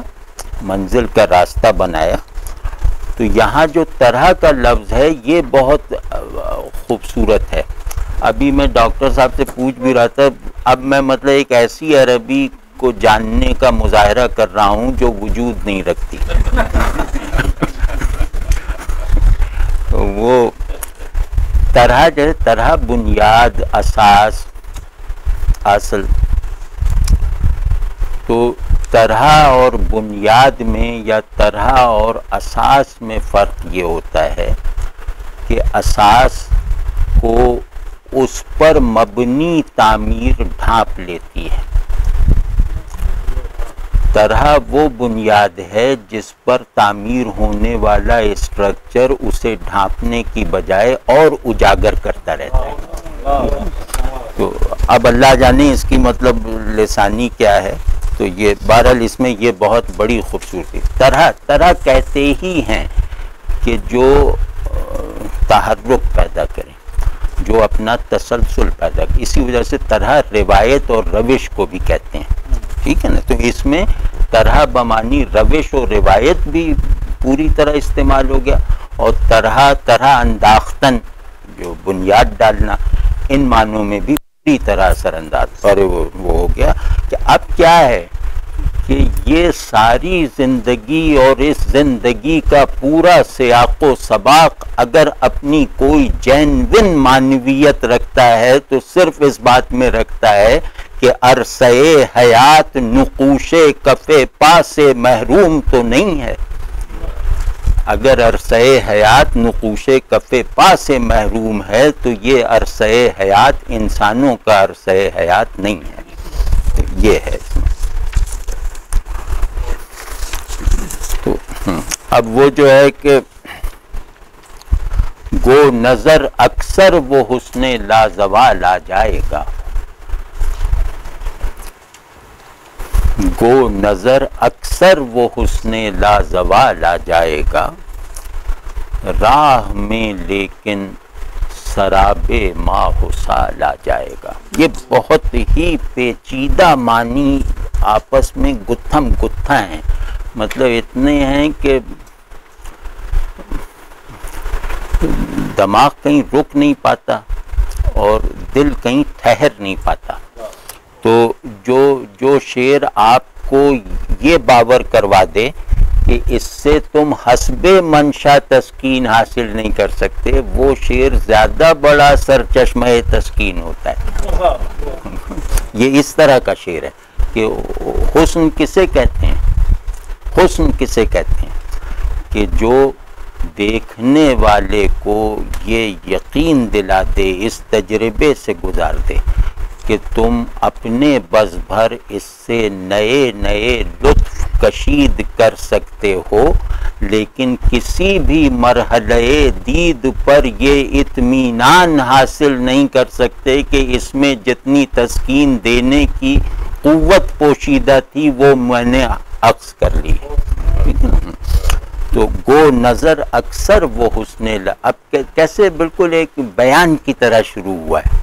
S1: منزل کا راستہ بنایا۔ تو یہاں جو طرح کا لفظ ہے یہ بہت خوبصورت ہے۔ ابھی میں ڈاکٹر صاحب سے پوچھ بھی رہا تھا، اب میں مطلب ایک ایسی عربی کو جاننے کا مظاہرہ کر رہا ہوں جو وجود نہیں رکھتی۔ وہ طرح جو ہے، طرح بنیاد، اساس، اصل، تو طرح اور بنیاد میں یا طرح اور اساس میں فرق یہ ہوتا ہے کہ اساس کو اس پر مبنی تعمیر ڈھانپ لیتی ہے، طرح وہ بنیاد ہے جس پر تعمیر ہونے والا اسٹرکچر اسے ڈھانپنے کی بجائے اور اجاگر کرتا رہتا ہے۔ تو اب اللہ جانے اس کی مطلب لسانی کیا ہے، تو یہ بہرحال اس میں یہ بہت بڑی خوبصورتی۔ طرح کہتے ہی ہیں کہ جو تحرک پیدا کریں، جو اپنا تسلسل پیدا کریں، اسی وجہ سے طرح روایت اور روش کو بھی کہتے ہیں، ٹھیک ہے نا؟ تو اس میں طرح بمانی روش و روایت بھی پوری طرح استعمال ہو گیا، اور طرح انداختن جو بنیاد ڈالنا، ان معنوں میں بھی پوری طرح اثر انداز اور وہ ہو گیا کہ اب کیا ہے کہ یہ ساری زندگی اور اس زندگی کا پورا سیاق و سباق اگر اپنی کوئی جینوین معنویت رکھتا ہے تو صرف اس بات میں رکھتا ہے کہ عرصہ حیات نقوش کف پا سے محروم تو نہیں ہے۔ اگر عرصہ حیات نقوش کف پا سے محروم ہے تو یہ عرصہ حیات انسانوں کا عرصہ حیات نہیں ہے، تو یہ ہے اس میں۔ تو اب وہ جو ہے کہ گو نظر اکثر وہ حسن لازوال آ جائے گا، گو نظر اکثر وہ حسن لازوال آ جائے گا، راہ میں لیکن سراب ماحصال آ جائے گا۔ یہ بہت ہی پیچیدہ معنی آپس میں گتھم گتھا ہیں، مطلب اتنے ہیں کہ دماغ کہیں رک نہیں پاتا اور دل کہیں ٹھہر نہیں پاتا. تو جو شعر آپ کو یہ باور کروا دے کہ اس سے تم حسب منشا تسکین حاصل نہیں کر سکتے، وہ شعر زیادہ بڑا سرچشمہ تسکین ہوتا ہے. یہ اس طرح کا شعر ہے کہ حسن کسے کہتے ہیں؟ حسن کسے کہتے ہیں کہ جو دیکھنے والے کو یہ یقین دلا دے، اس تجربے سے گزار دے کہ تم اپنے بس بھر اس سے نئے نئے لطف کشید کر سکتے ہو، لیکن کسی بھی مرحلہ دید پر یہ اطمینان حاصل نہیں کر سکتے کہ اس میں جتنی تسکین دینے کی قوت پوشیدہ تھی وہ میں نے عکس کر لی. تو گو نظر اکثر وہ حسن اب کیسے بالکل ایک بیان کی طرح شروع ہوا ہے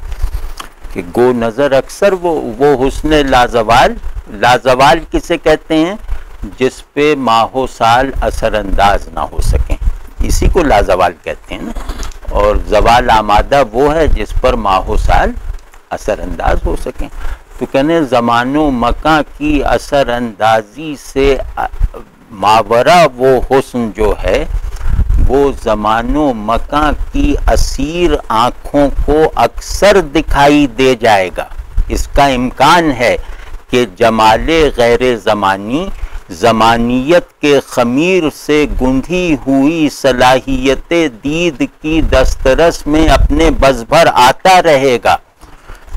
S1: کہ گو نظر اکثر وہ حسن لازوال. لازوال کسے کہتے ہیں؟ جس پہ ماہ و سال اثر انداز نہ ہو سکیں، اسی کو لازوال کہتے ہیں نا. اور زوال آمادہ وہ ہے جس پر ماہ و سال اثر انداز ہو سکیں. تو کہنے زمان و مکان کی اثر اندازی سے ماورا وہ حسن جو ہے وہ زمان و مکان کی اسیر آنکھوں کو اکثر دکھائی دے جائے گا. اس کا امکان ہے کہ جمال غیر زمانی زمانیت کے خمیر سے گندھی ہوئی صلاحیت دید کی دسترس میں اپنے بس بھر آتا رہے گا.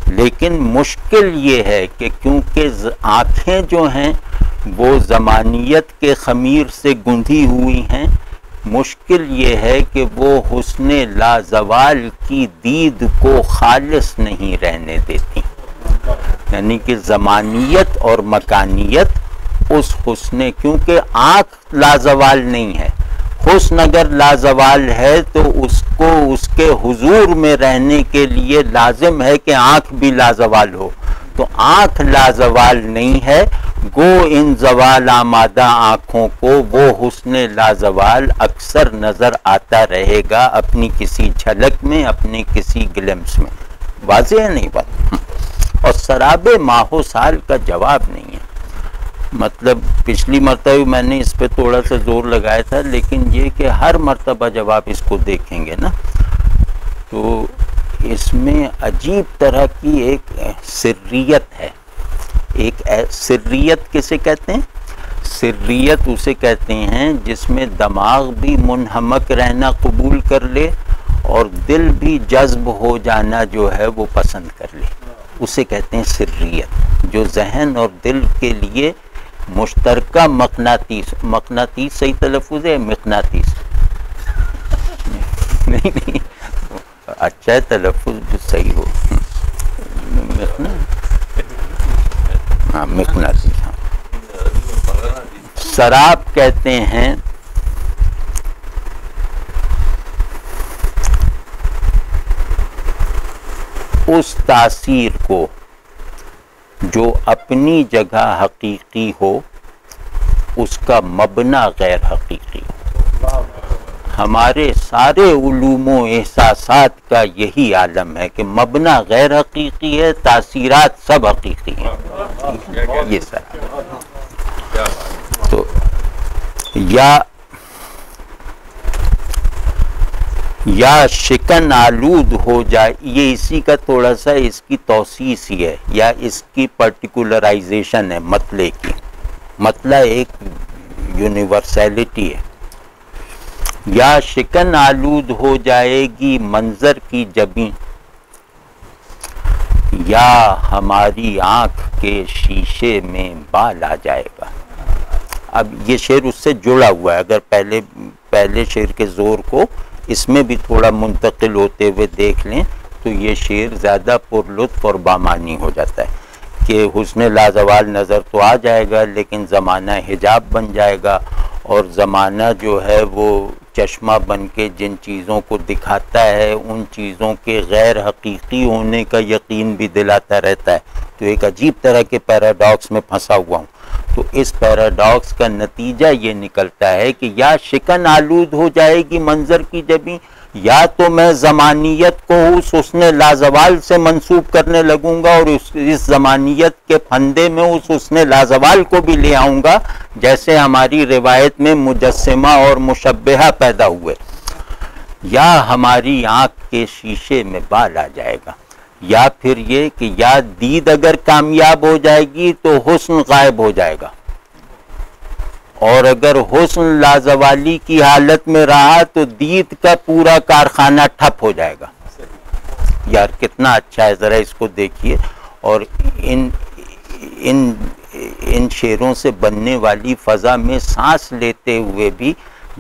S1: لیکن مشکل یہ ہے کہ کیونکہ آنکھیں جو ہیں وہ زمانیت کے خمیر سے گندھی ہوئی ہیں، مشکل یہ ہے کہ وہ حسن لازوال کی دید کو خالص نہیں رہنے دیتی. یعنی کہ زمانیت اور مکانیت اس حسن، کیونکہ آنکھ لازوال نہیں ہے، حسن اگر لازوال ہے تو اس کو اس کے حضور میں رہنے کے لیے لازم ہے کہ آنکھ بھی لازوال ہو. تو آنکھ لازوال نہیں ہے، گو ان زوال آمادہ آنکھوں کو وہ حسن لازوال اکثر نظر آتا رہے گا اپنی کسی جھلک میں، اپنی کسی گلمس میں. واضح ہے نہیں بات؟ اور سراب ماہ و سال کا جواب نہیں ہے. مطلب پچھلی مرتبہ میں نے اس پہ تھوڑا سا زور لگایا تھا، لیکن یہ کہ ہر مرتبہ جب آپ اس کو دیکھیں گے نا تو اس میں عجیب طرح کی ایک سریت ہے. ایک سریت کسے کہتے ہیں؟ سریت اسے کہتے ہیں جس میں دماغ بھی منہمک رہنا قبول کر لے اور دل بھی جذب ہو جانا جو ہے وہ پسند کر لے. اسے کہتے ہیں سریت، جو ذہن اور دل کے لیے مشترکہ مقناطیس. مقناطیس صحیح تلفظ ہے؟ مقناطیس نہیں اچھا ہے تلفظ بھی صحیح ہو. ہاں مقناطیس. ہاں سراب کہتے ہیں اس تاثیر کو جو اپنی جگہ حقیقی ہو، اس کا مبنی غیر حقیقی ہو. ہمارے سارے علوم و احساسات کا یہی عالم ہے کہ مبنی غیر حقیقی ہے، تاثیرات سب حقیقی ہیں. یہ سارا تو یا شکن آلود ہو جائے، یہ اسی کا تھوڑا سا اس کی توسیع ہی ہے یا اس کی پرٹیکولرائزیشن ہے مطلع کی. مطلع ایک یونیورسیلٹی ہے. یا شکن آلود ہو جائے گی منظر کی جبیں، یا ہماری آنکھ کے شیشے میں بال آ جائے گا. اب یہ شعر اس سے جڑا ہوا ہے. اگر پہلے شعر کے زور کو اس میں بھی تھوڑا منتقل ہوتے ہوئے دیکھ لیں تو یہ شعر زیادہ پر لطف اور بامانی ہو جاتا ہے کہ حسن لازوال نظر تو آ جائے گا لیکن زمانہ حجاب بن جائے گا، اور زمانہ جو ہے وہ چشمہ بن کے جن چیزوں کو دکھاتا ہے ان چیزوں کے غیر حقیقی ہونے کا یقین بھی دلاتا رہتا ہے. تو ایک عجیب طرح کے پیراڈاکس میں پھنسا ہوا ہوں. تو اس پیراڈاکس کا نتیجہ یہ نکلتا ہے کہ یا شکن آلود ہو جائے گی منظر کی جبیں، یا تو میں زمانیت کو اس حسن لازوال سے منسوب کرنے لگوں گا اور اس زمانیت کے پھندے میں اس حسن لازوال کو بھی لے آؤں گا، جیسے ہماری روایت میں مجسمہ اور مشبہہ پیدا ہوئے، یا ہماری آنکھ کے شیشے میں بال آ جائے گا، یا پھر یہ کہ یا دید اگر کامیاب ہو جائے گی تو حسن غائب ہو جائے گا، اور اگر حسن لازوالی کی حالت میں رہا تو دید کا پورا کارخانہ ٹھپ ہو جائے گا۔ یار کتنا اچھا ہے، ذرا اس کو دیکھیے۔ اور ان شعروں سے بننے والی فضا میں سانس لیتے ہوئے بھی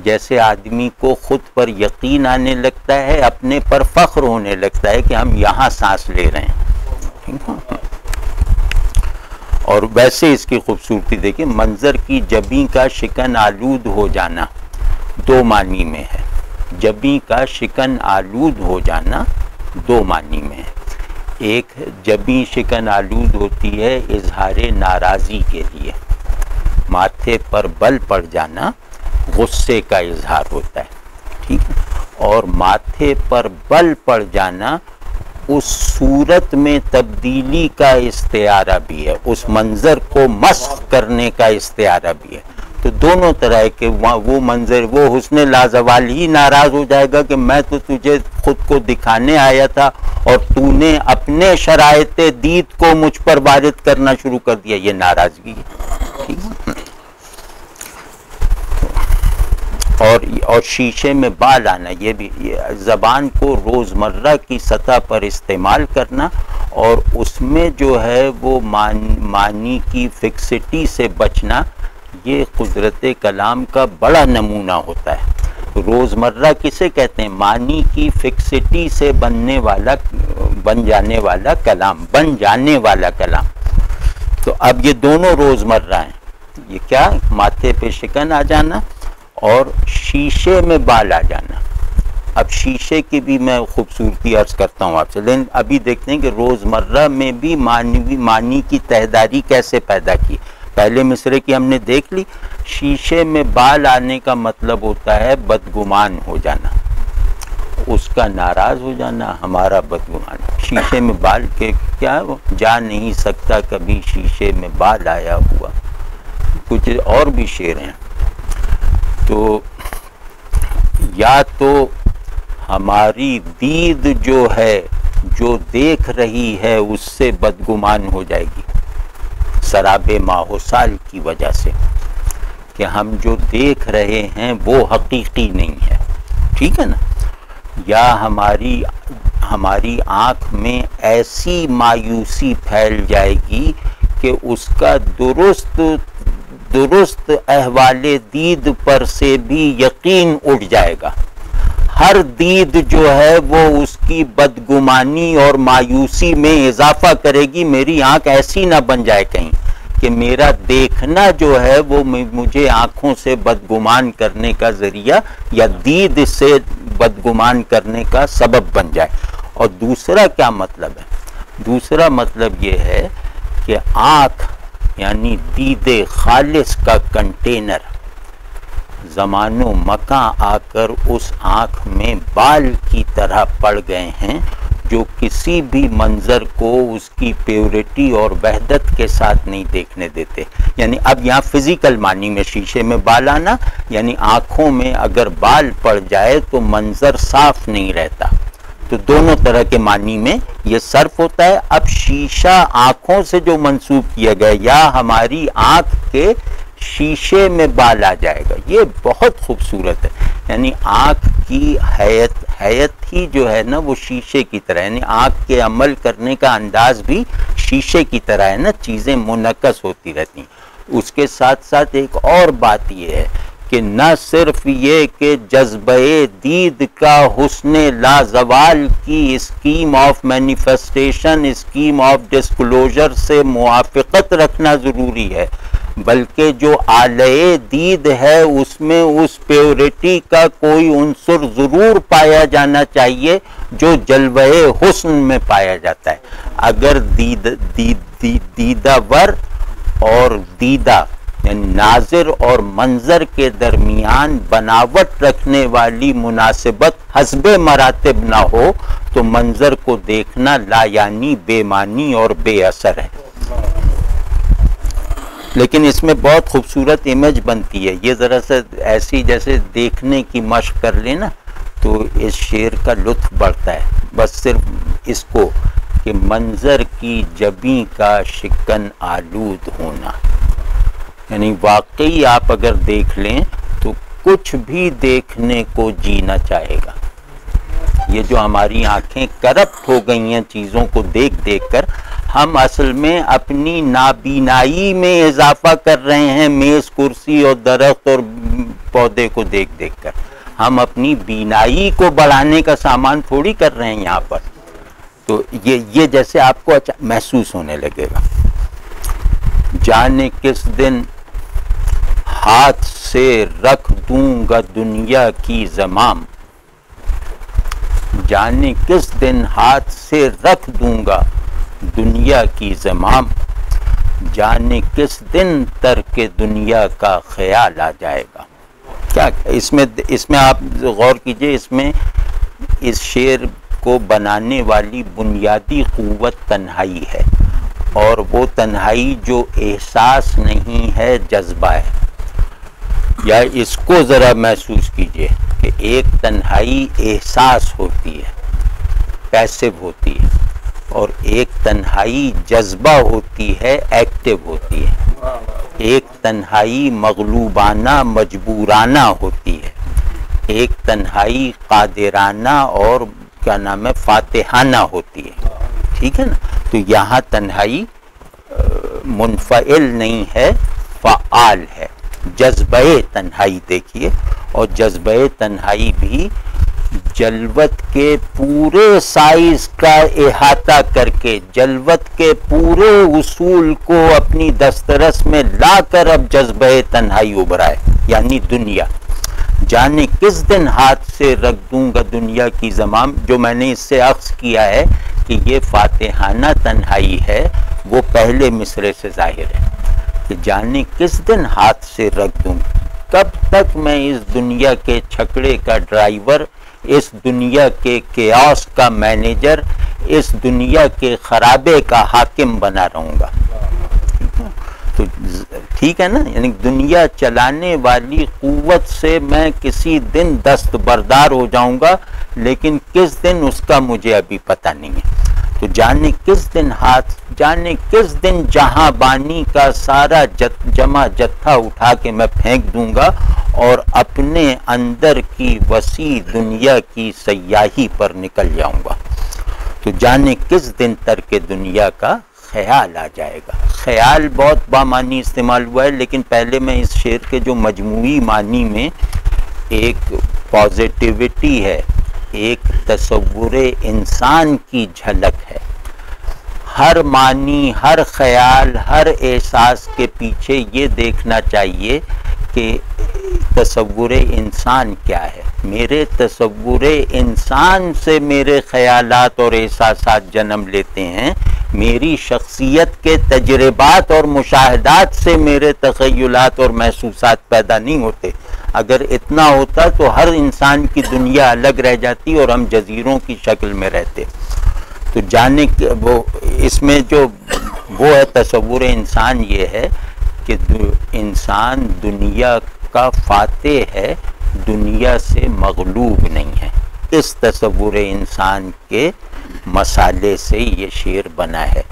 S1: جیسے آدمی کو خود پر یقین آنے لگتا ہے، اپنے پر فخر ہونے لگتا ہے کہ ہم یہاں سانس لے رہے ہیں۔ اور ویسے اس کی خوبصورتی دیکھیں، منظر کی جبیں کا شکن آلود ہو جانا دو معنی میں ہے۔ جبیں کا شکن آلود ہو جانا دو معنی میں ہے۔ ایک جبیں شکن آلود ہوتی ہے اظہار ناراضی کے لیے، ماتھے پر بل پڑ جانا غصے کا اظہار ہوتا ہے، ٹھیک ہے، اور ماتھے پر بل پڑ جانا اس صورت میں تبدیلی کا استعارہ بھی ہے، اس منظر کو مسخ کرنے کا استعارہ بھی ہے۔ تو دونوں طرح کے وہ منظر، وہ حسن لازوال ہی ناراض ہو جائے گا کہ میں تو تجھے خود کو دکھانے آیا تھا اور تو نے اپنے شرائط دید کو مجھ پر وارد کرنا شروع کر دیا، یہ ناراضگی ہے، ٹھیک ہے۔ اور شیشے میں بال آنا، یہ بھی زبان کو روزمرہ کی سطح پر استعمال کرنا اور اس میں جو ہے وہ معنی کی فکسٹی سے بچنا، یہ قدرت کلام کا بڑا نمونہ ہوتا ہے۔ روزمرہ کسے کہتے ہیں؟ معنی کی فکسٹی سے بن جانے والا کلام۔ تو اب یہ دونوں روزمرہ ہیں، یہ کیا؟ ماتھے پہ شکن آ جانا اور شیشے میں بال آ جانا۔ اب شیشے کی بھی میں خوبصورتی عرض کرتا ہوں آپ سے، لیکن ابھی دیکھتے ہیں کہ روزمرہ میں بھی معنی کی تہداری کیسے پیدا کی۔ پہلے مصرے کی ہم نے دیکھ لی، شیشے میں بال آنے کا مطلب ہوتا ہے بدگمان ہو جانا، اس کا ناراض ہو جانا، ہمارا بدگمان۔ شیشے میں بال کے کیا جا نہیں سکتا کبھی شیشے میں بال آیا ہوا، کچھ اور بھی شعر ہیں۔ تو یا تو ہماری دید جو ہے، جو دیکھ رہی ہے اس سے بدگمان ہو جائے گی سراب ماہ و سال کی وجہ سے، کہ ہم جو دیکھ رہے ہیں وہ حقیقی نہیں ہے، ٹھیک ہے نا۔ یا ہماری آنکھ میں ایسی مایوسی پھیل جائے گی کہ اس کا درست احوال دید پر سے بھی یقین اٹھ جائے گا۔ ہر دید جو ہے وہ اس کی بدگمانی اور مایوسی میں اضافہ کرے گی۔ میری آنکھ ایسی نہ بن جائے کہیں کہ میرا دیکھنا جو ہے وہ مجھے آنکھوں سے بدگمان کرنے کا ذریعہ یا دید سے بدگمان کرنے کا سبب بن جائے۔ اور دوسرا کیا مطلب ہے؟ دوسرا مطلب یہ ہے کہ آنکھ یعنی دید خالص کا کنٹینر زمان و مکان آ کر اس آنکھ میں بال کی طرح پڑ گئے ہیں، جو کسی بھی منظر کو اس کی پیورٹی اور وحدت کے ساتھ نہیں دیکھنے دیتے۔ یعنی اب یہاں فزیکل معنی میں شیشے میں بال آنا، یعنی آنکھوں میں اگر بال پڑ جائے تو منظر صاف نہیں رہتا۔ تو دونوں طرح کے معنی میں یہ صرف ہوتا ہے۔ اب شیشہ آنکھوں سے جو منسوب کیا گیا، یا ہماری آنکھ کے شیشے میں بال آ جائے گا، یہ بہت خوبصورت ہے۔ یعنی آنکھ کی حیت ہی جو ہے نا وہ شیشے کی طرح، یعنی آنکھ کے عمل کرنے کا انداز بھی شیشے کی طرح ہے نا، چیزیں منعکس ہوتی رہتی ہیں۔ اس کے ساتھ ساتھ ایک اور بات یہ ہے کہ نہ صرف یہ کہ جذبہ دید کا حسن لازوال کی scheme of manifestation, scheme of disclosure سے موافقت رکھنا ضروری ہے، بلکہ جو آلے دید ہے اس میں اس پیورٹی کا کوئی عنصر ضرور پایا جانا چاہیے جو جلوہ حسن میں پایا جاتا ہے۔ اگر دیدہ ور اور دیدہ یعنی ناظر اور منظر کے درمیان بناوٹ رکھنے والی مناسبت حسب مراتب نہ ہو تو منظر کو دیکھنا لا یعنی بے معنی اور بے اثر ہے. لیکن اس میں بہت خوبصورت امیج بنتی ہے. یہ ذرا سا ایسی جیسے دیکھنے کی مشق کر لیں نا تو اس شعر کا لطف بڑھتا ہے. بس صرف اس کو کہ منظر کی جبیں کا شکن آلود ہونا، یعنی واقعی آپ اگر دیکھ لیں تو کچھ بھی دیکھنے کو جی نہ چاہے گا. یہ جو ہماری آنکھیں کرپٹ ہو گئی ہیں چیزوں کو دیکھ دیکھ کر، ہم اصل میں اپنی نابینائی میں اضافہ کر رہے ہیں میز کرسی اور درخت اور پودے کو دیکھ دیکھ کر. ہم اپنی بینائی کو بڑھانے کا سامان تھوڑی کر رہے ہیں یہاں پر. تو یہ جیسے آپ کو محسوس ہونے لگے گا. جانے کس دن ہاتھ سے رکھ دوں گا دنیا کی زمام، جانے کس دن ہاتھ سے رکھ دوں گا دنیا کی زمام، جانے کس دن ترک دنیا کا خیال آ جائے گا. کیا اس میں آپ غور کیجئے، اس میں اس شعر کو بنانے والی بنیادی قوت تنہائی ہے، اور وہ تنہائی جو احساس نہیں ہے جذبہ ہے. یا اس کو ذرا محسوس کیجئے کہ ایک تنہائی احساس ہوتی ہے، پیسو ہوتی ہے، اور ایک تنہائی جذبہ ہوتی ہے، ایکٹیو ہوتی ہے. ایک تنہائی مغلوبانہ مجبورانہ ہوتی ہے، ایک تنہائی قادرانہ اور کیا نام ہے فاتحانہ ہوتی ہے. ٹھیک ہے نا. تو یہاں تنہائی منفعل نہیں ہے، فعال ہے. جذبہ تنہائی دیکھیے، اور جذبہ تنہائی بھی جلوت کے پورے سائز کا احاطہ کر کے، جلوت کے پورے اصول کو اپنی دسترس میں لا کر اب جذبہ تنہائی ابھرائے، یعنی دنیا. جانے کس دن ہاتھ سے رکھ دوں گا دنیا کی زمام، جو میں نے اس سے اخذ کیا ہے کہ یہ فاتحانہ تنہائی ہے، وہ پہلے مصرے سے ظاہر ہے کہ جانے کس دن ہاتھ سے رکھ دوں. کب تک میں اس دنیا کے چھکڑے کا ڈرائیور، اس دنیا کے کیاس کا مینیجر، اس دنیا کے خرابے کا حاکم بنا رہوں گا. تو ٹھیک ہے نا، یعنی دنیا چلانے والی قوت سے میں کسی دن دستبردار ہو جاؤں گا، لیکن کس دن اس کا مجھے ابھی پتہ نہیں ہے. تو جانے کس دن جانے کس دن جہاں بانی کا سارا جمع جتھا اٹھا کے میں پھینک دوں گا اور اپنے اندر کی وسیع دنیا کی سیاحی پر نکل جاؤں گا. تو جانے کس دن ترک دنیا کا خیال آ جائے گا. خیال بہت بامانی استعمال ہوا ہے، لیکن پہلے میں اس شعر کے جو مجموعی معنی میں ایک پازیٹیوٹی ہے، ایک تصور انسان کی جھلک ہے. ہر معنی، ہر خیال، ہر احساس کے پیچھے یہ دیکھنا چاہیے کہ تصور انسان کیا ہے. میرے تصور انسان سے میرے خیالات اور احساسات جنم لیتے ہیں، میری شخصیت کے تجربات اور مشاہدات سے میرے تخیلات اور محسوسات پیدا نہیں ہوتے. اگر اتنا ہوتا تو ہر انسان کی دنیا الگ رہ جاتی اور ہم جزیروں کی شکل میں رہتے. تو جانے وہ اس میں جو وہ ہے تصور انسان، یہ ہے کہ انسان دنیا کا فاتح ہے، دنیا سے مغلوب نہیں ہے. اس تصور انسان کے مسالے سے یہ شعر بنا ہے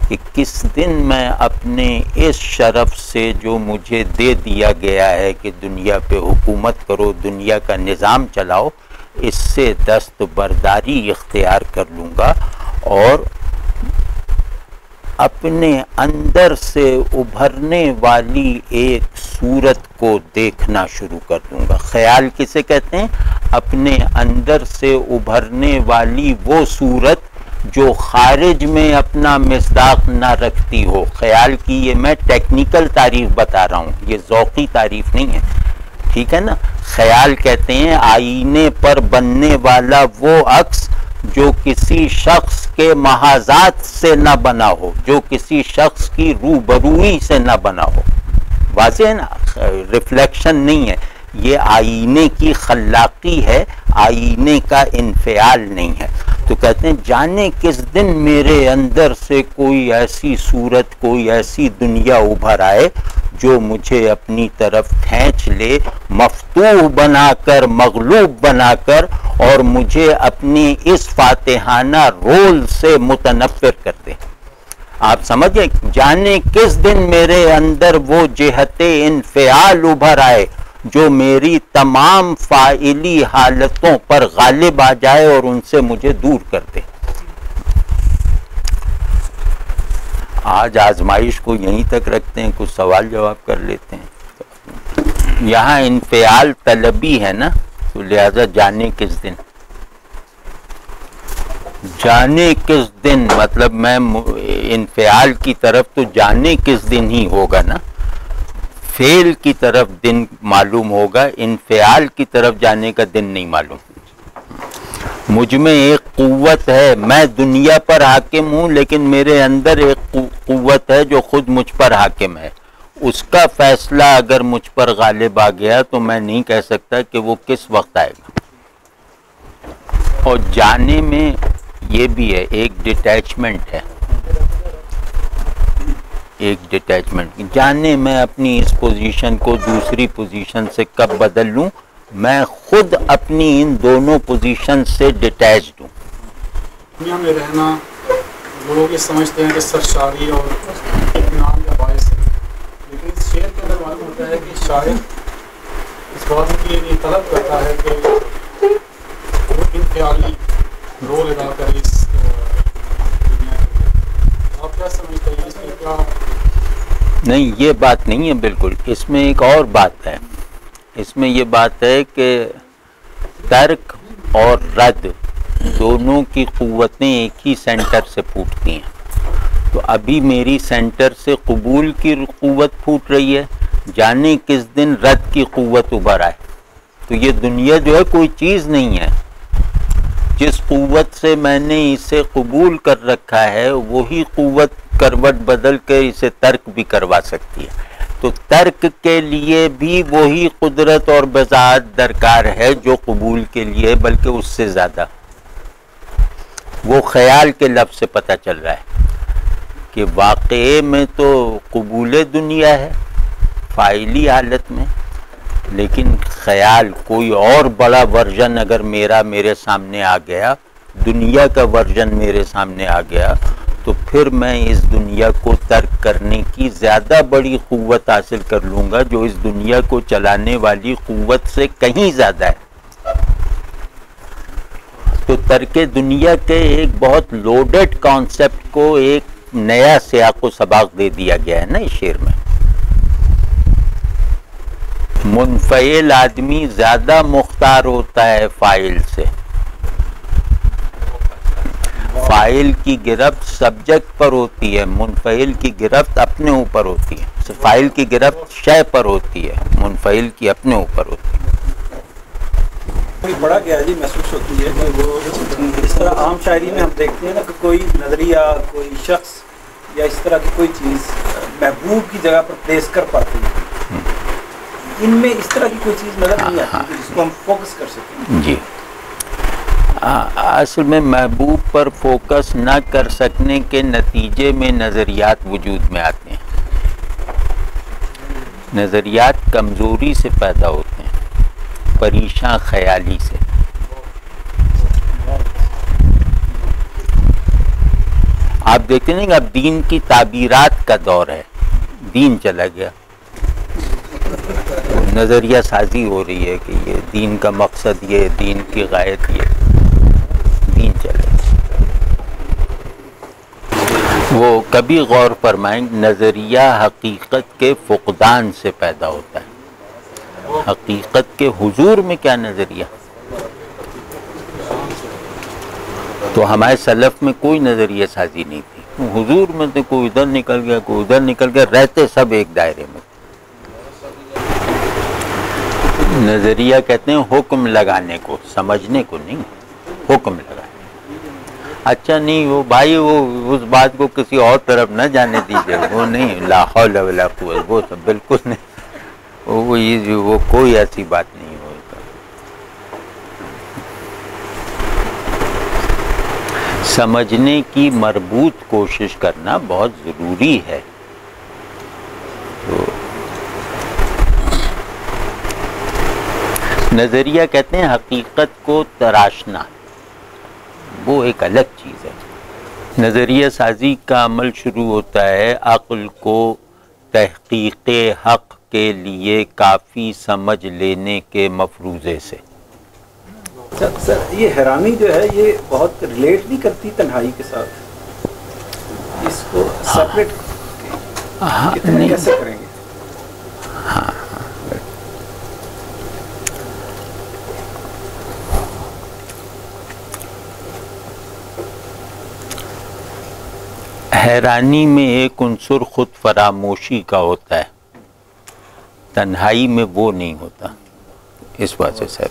S1: کہ کس دن میں اپنے اس شرف سے جو مجھے دے دیا گیا ہے کہ دنیا پہ حکومت کرو، دنیا کا نظام چلاؤ، اس سے دستبرداری اختیار کر لوں گا اور اپنے اندر سے ابھرنے والی ایک صورت کو دیکھنا شروع کر دوں گا. خیال کسے کہتے ہیں؟ اپنے اندر سے ابھرنے والی وہ صورت جو خارج میں اپنا مصداق نہ رکھتی ہو. خیال کی یہ میں ٹیکنیکل تعریف بتا رہا ہوں، یہ ذوقی تعریف نہیں ہے. ٹھیک ہے نا. خیال کہتے ہیں آئینے پر بننے والا وہ عکس جو کسی شخص کے محاذات سے نہ بنا ہو، جو کسی شخص کی روبروئی سے نہ بنا ہو. واضح ہے نا، ریفلیکشن نہیں ہے، یہ آئینے کی خلاقی ہے، آئینے کا انفعال نہیں ہے. تو کہتے ہیں جانے کس دن میرے اندر سے کوئی ایسی صورت، کوئی ایسی دنیا ابھر آئے جو مجھے اپنی طرف کھینچ لے، مفتوح بنا کر، مغلوب بنا کر، اور مجھے اپنی اس فاتحانہ رول سے متنفر کر دے. آپ سمجھیں، جانے کس دن میرے اندر وہ جہت انفعال ابھر آئے جو میری تمام فاعلی حالتوں پر غالب آ جائے اور ان سے مجھے دور کر دے. آج آزمائش کو یہیں تک رکھتے ہیں، کچھ سوال جواب کر لیتے ہیں. یہاں انفعال طلبی ہے نا، تو لہذا جانے کس دن، جانے کس دن مطلب میں انفعال کی طرف تو جانے کس دن ہی ہوگا نا، فعل کی طرف دن معلوم ہوگا، انفعال کی طرف جانے کا دن نہیں معلوم. مجھ میں ایک قوت ہے، میں دنیا پر حاکم ہوں، لیکن میرے اندر ایک قوت ہے جو خود مجھ پر حاکم ہے. اس کا فیصلہ اگر مجھ پر غالب آ گیا تو میں نہیں کہہ سکتا کہ وہ کس وقت آئے گا. اور جانے میں یہ بھی ہے، ایک ڈیٹیچمنٹ ہے، ایک ڈیٹیچمنٹ. جانے میں اپنی اس پوزیشن کو دوسری پوزیشن سے کب بدل لوں، میں خود اپنی ان دونوں پوزیشن سے ڈیٹیچڈ ہوں.
S2: دنیا میں رہنا لوگ یہ سمجھتے ہیں کہ سرشاری اور اطمینان کا باعث ہے، لیکن اس شعر کے اندر معلوم ہوتا ہے کہ شاعر اس بات کی طلب کرتا ہے کہ وہ انفعالی رول ادا کرے اس دنیا کے. آپ کیا سمجھتے ہیں اس میں کیا؟
S1: نہیں، یہ بات نہیں ہے بالکل. اس میں ایک اور بات ہے، اس میں یہ بات ہے کہ ترک اور رد دونوں کی قوتیں ایک ہی سینٹر سے پھوٹتی ہیں. تو ابھی میری سینٹر سے قبول کی قوت پھوٹ رہی ہے، جانے کس دن رد کی قوت ابھر آئے. تو یہ دنیا جو ہے کوئی چیز نہیں ہے. جس قوت سے میں نے اسے قبول کر رکھا ہے وہی قوت کروٹ بدل کر اسے ترک بھی کروا سکتی ہے. تو ترک کے لیے بھی وہی قدرت اور بذات درکار ہے جو قبول کے لیے، بلکہ اس سے زیادہ. وہ خیال کے لفظ سے پتہ چل رہا ہے کہ واقعے میں تو قبول دنیا ہے فاعلی حالت میں، لیکن خیال کوئی اور بڑا ورژن اگر میرے سامنے آ گیا، دنیا کا ورژن میرے سامنے آ گیا، تو پھر میں اس دنیا کو ترک کرنے کی زیادہ بڑی قوت حاصل کر لوں گا جو اس دنیا کو چلانے والی قوت سے کہیں زیادہ ہے. تو ترک دنیا کے ایک بہت لوڈڈ کانسیپٹ کو ایک نیا سیاق و سباق دے دیا گیا ہے نا اس شعر میں. منفعل آدمی زیادہ مختار ہوتا ہے فاعل سے. فاعل کی گرفت سبجیکٹ پر ہوتی ہے، منفعل کی گرفت اپنے اوپر ہوتی ہے. فاعل کی گرفت شے پر ہوتی ہے، منفعل کی اپنے اوپر ہوتی ہے.
S3: بڑا گہرائی محسوس ہوتی ہے کہ وہ اس طرح عام شاعری میں ہم دیکھتے ہیں نا کہ کوئی نظریہ، کوئی شخص یا اس طرح کی کوئی چیز محبوب کی جگہ پر پلیس کر پاتی ہے. ان میں اس طرح کی کوئی چیز نظر نہیں آتی جس کو ہم فوکس کر سکیں.
S1: جی، اصل میں محبوب پر فوکس نہ کر سکنے کے نتیجے میں نظریات وجود میں آتے ہیں. نظریات کمزوری سے پیدا ہوتے ہیں، پریشاں خیالی سے. آپ دیکھتے ہیں کہ اب دین کی تعبیرات کا دور ہے، دین چلا گیا، نظریہ سازی ہو رہی ہے کہ یہ دین کا مقصد، یہ دین کی غایت، یہ دین چلے. وہ کبھی غور فرمائیں، نظریہ حقیقت کے فقدان سے پیدا ہوتا ہے. حقیقت کے حضور میں کیا نظریہ؟ تو ہمارے سلف میں کوئی نظریہ سازی نہیں تھی. حضور میں سے کوئی ادھر نکل گیا، کوئی ادھر نکل گیا، رہتے سب ایک دائرے میں. نظریہ کہتے ہیں حکم لگانے کو، سمجھنے کو نہیں، حکم لگانے. اچھا نہیں وہ بھائی وہ اس بات کو کسی اور طرف نہ جانے دیجیے، وہ نہیں، لا حول ولا قوت، وہ سب بالکل نہیں، وہ کوئی ایسی بات نہیں ہوگا۔ سمجھنے کی مربوط کوشش کرنا بہت ضروری ہے۔ تو نظریہ کہتے ہیں حقیقت کو تراشنا، وہ ایک الگ چیز ہے۔ نظریہ سازی کا عمل شروع ہوتا ہے عقل کو تحقیق حق کے لیے کافی سمجھ لینے کے مفروضے سے۔
S3: سر یہ حیرانی جو ہے یہ بہت ریلیٹ نہیں کرتی تنہائی کے ساتھ، اس کو سیپریٹ کیسے کریں گے؟
S1: حیرانی میں ایک عنصر خود فراموشی کا ہوتا ہے، تنہائی میں وہ نہیں ہوتا، اس وجہ سے